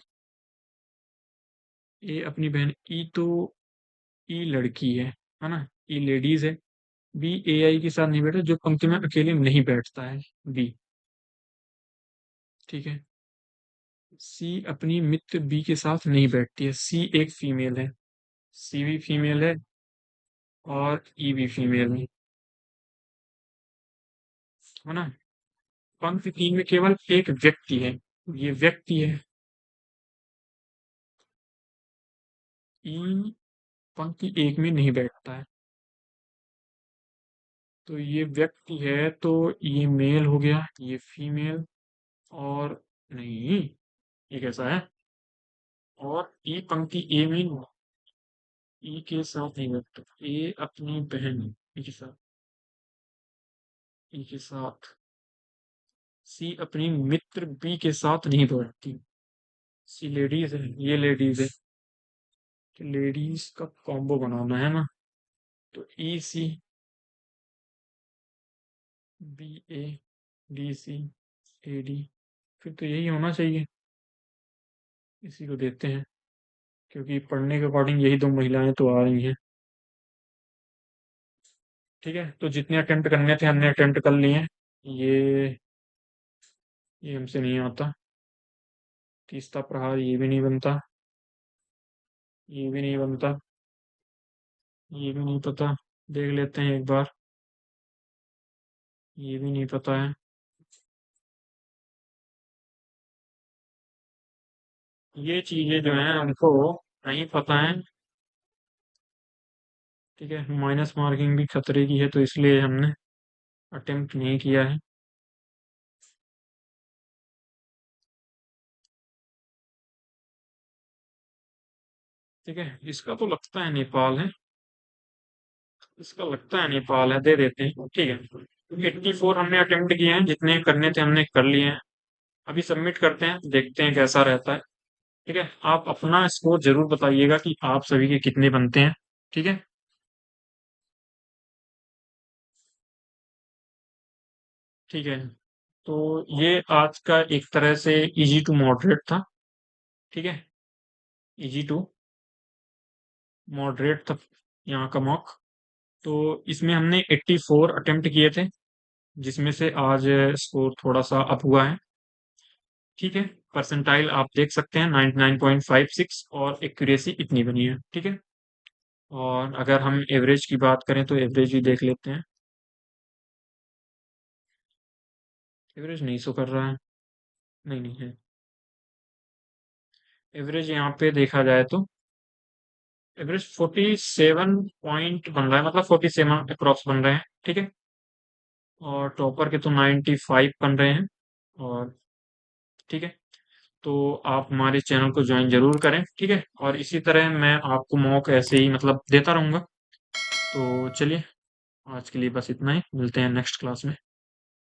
ए अपनी बहन ई, तो ई लड़की है ना, ई लेडीज है। बी ए आई के साथ नहीं बैठा, जो पंक्ति में अकेले नहीं बैठता है, बी, ठीक है। सी अपनी मित्र बी के साथ नहीं बैठती है, सी एक फीमेल है। सी भी फीमेल है और ई भी फीमेल है ना। पंक्ति 3 में केवल एक व्यक्ति है, ये व्यक्ति है। ई पंक्ति 1 में नहीं बैठता है, तो ये व्यक्ति है, तो ये मेल हो गया, ये फीमेल, और नहीं, ये कैसा है, और ई पंक्ति ए में ई के साथ नहीं बैठता, ए अपनी बहन ई के साथ, ई के साथ, सी अपनी मित्र बी के साथ नहीं बैठती। सी लेडीज है, ये लेडीज है, तो लेडीज का कॉम्बो बनाना है ना, तो E C B A D C A D, फिर तो यही होना चाहिए, इसी को देते हैं, क्योंकि पढ़ने के अकॉर्डिंग यही दो महिलाएं तो आ रही हैं। ठीक है, तो जितने अटेम्प्ट करने थे हमने अटेम्प्ट कर लिए हैं। ये ये हमसे नहीं आता। तीसरा प्रहार ये भी नहीं बनता, ये भी नहीं बनता, ये भी नहीं पता, देख लेते हैं एक बार, ये भी नहीं पता है। ये चीजें जो हैं हमको नहीं पता है। ठीक है, माइनस मार्किंग भी खतरे की है, तो इसलिए हमने अटेम्प्ट नहीं किया है। ठीक है, इसका तो लगता है नेपाल है, इसका लगता है नेपाल है, दे देते हैं। ठीक है, 84 हमने अटेम्प्ट किए हैं, जितने करने थे हमने कर लिए हैं। अभी सबमिट करते हैं, देखते हैं कैसा रहता है। ठीक है, आप अपना स्कोर जरूर बताइएगा कि आप सभी के कितने बनते हैं। ठीक है। ठीक है, तो ये आज का एक तरह से इजी टू मॉडरेट था। ठीक है, इजी टू मॉडरेट था यहाँ का मॉक। तो इसमें हमने 84 अटेम्प्ट किए थे, जिसमें से आज स्कोर थोड़ा सा अप हुआ है। ठीक है, परसेंटाइल आप देख सकते हैं 99.56, और एक्यूरेसी इतनी बनी है। ठीक है, और अगर हम एवरेज की बात करें तो एवरेज भी देख लेते हैं। एवरेज नहीं शो कर रहा है, नहीं नहीं है एवरेज, यहाँ पे देखा जाए तो एवरेज 47 पॉइंट बन रहा है, मतलब 47 अप्रॉक्स बन रहे हैं। ठीक है, और टॉपर के तो 95 बन रहे हैं। और ठीक है, तो आप हमारे चैनल को ज्वाइन जरूर करें। ठीक है, और इसी तरह मैं आपको मौक ऐसे ही मतलब देता रहूंगा। तो चलिए, आज के लिए बस इतना ही, मिलते हैं नेक्स्ट क्लास में।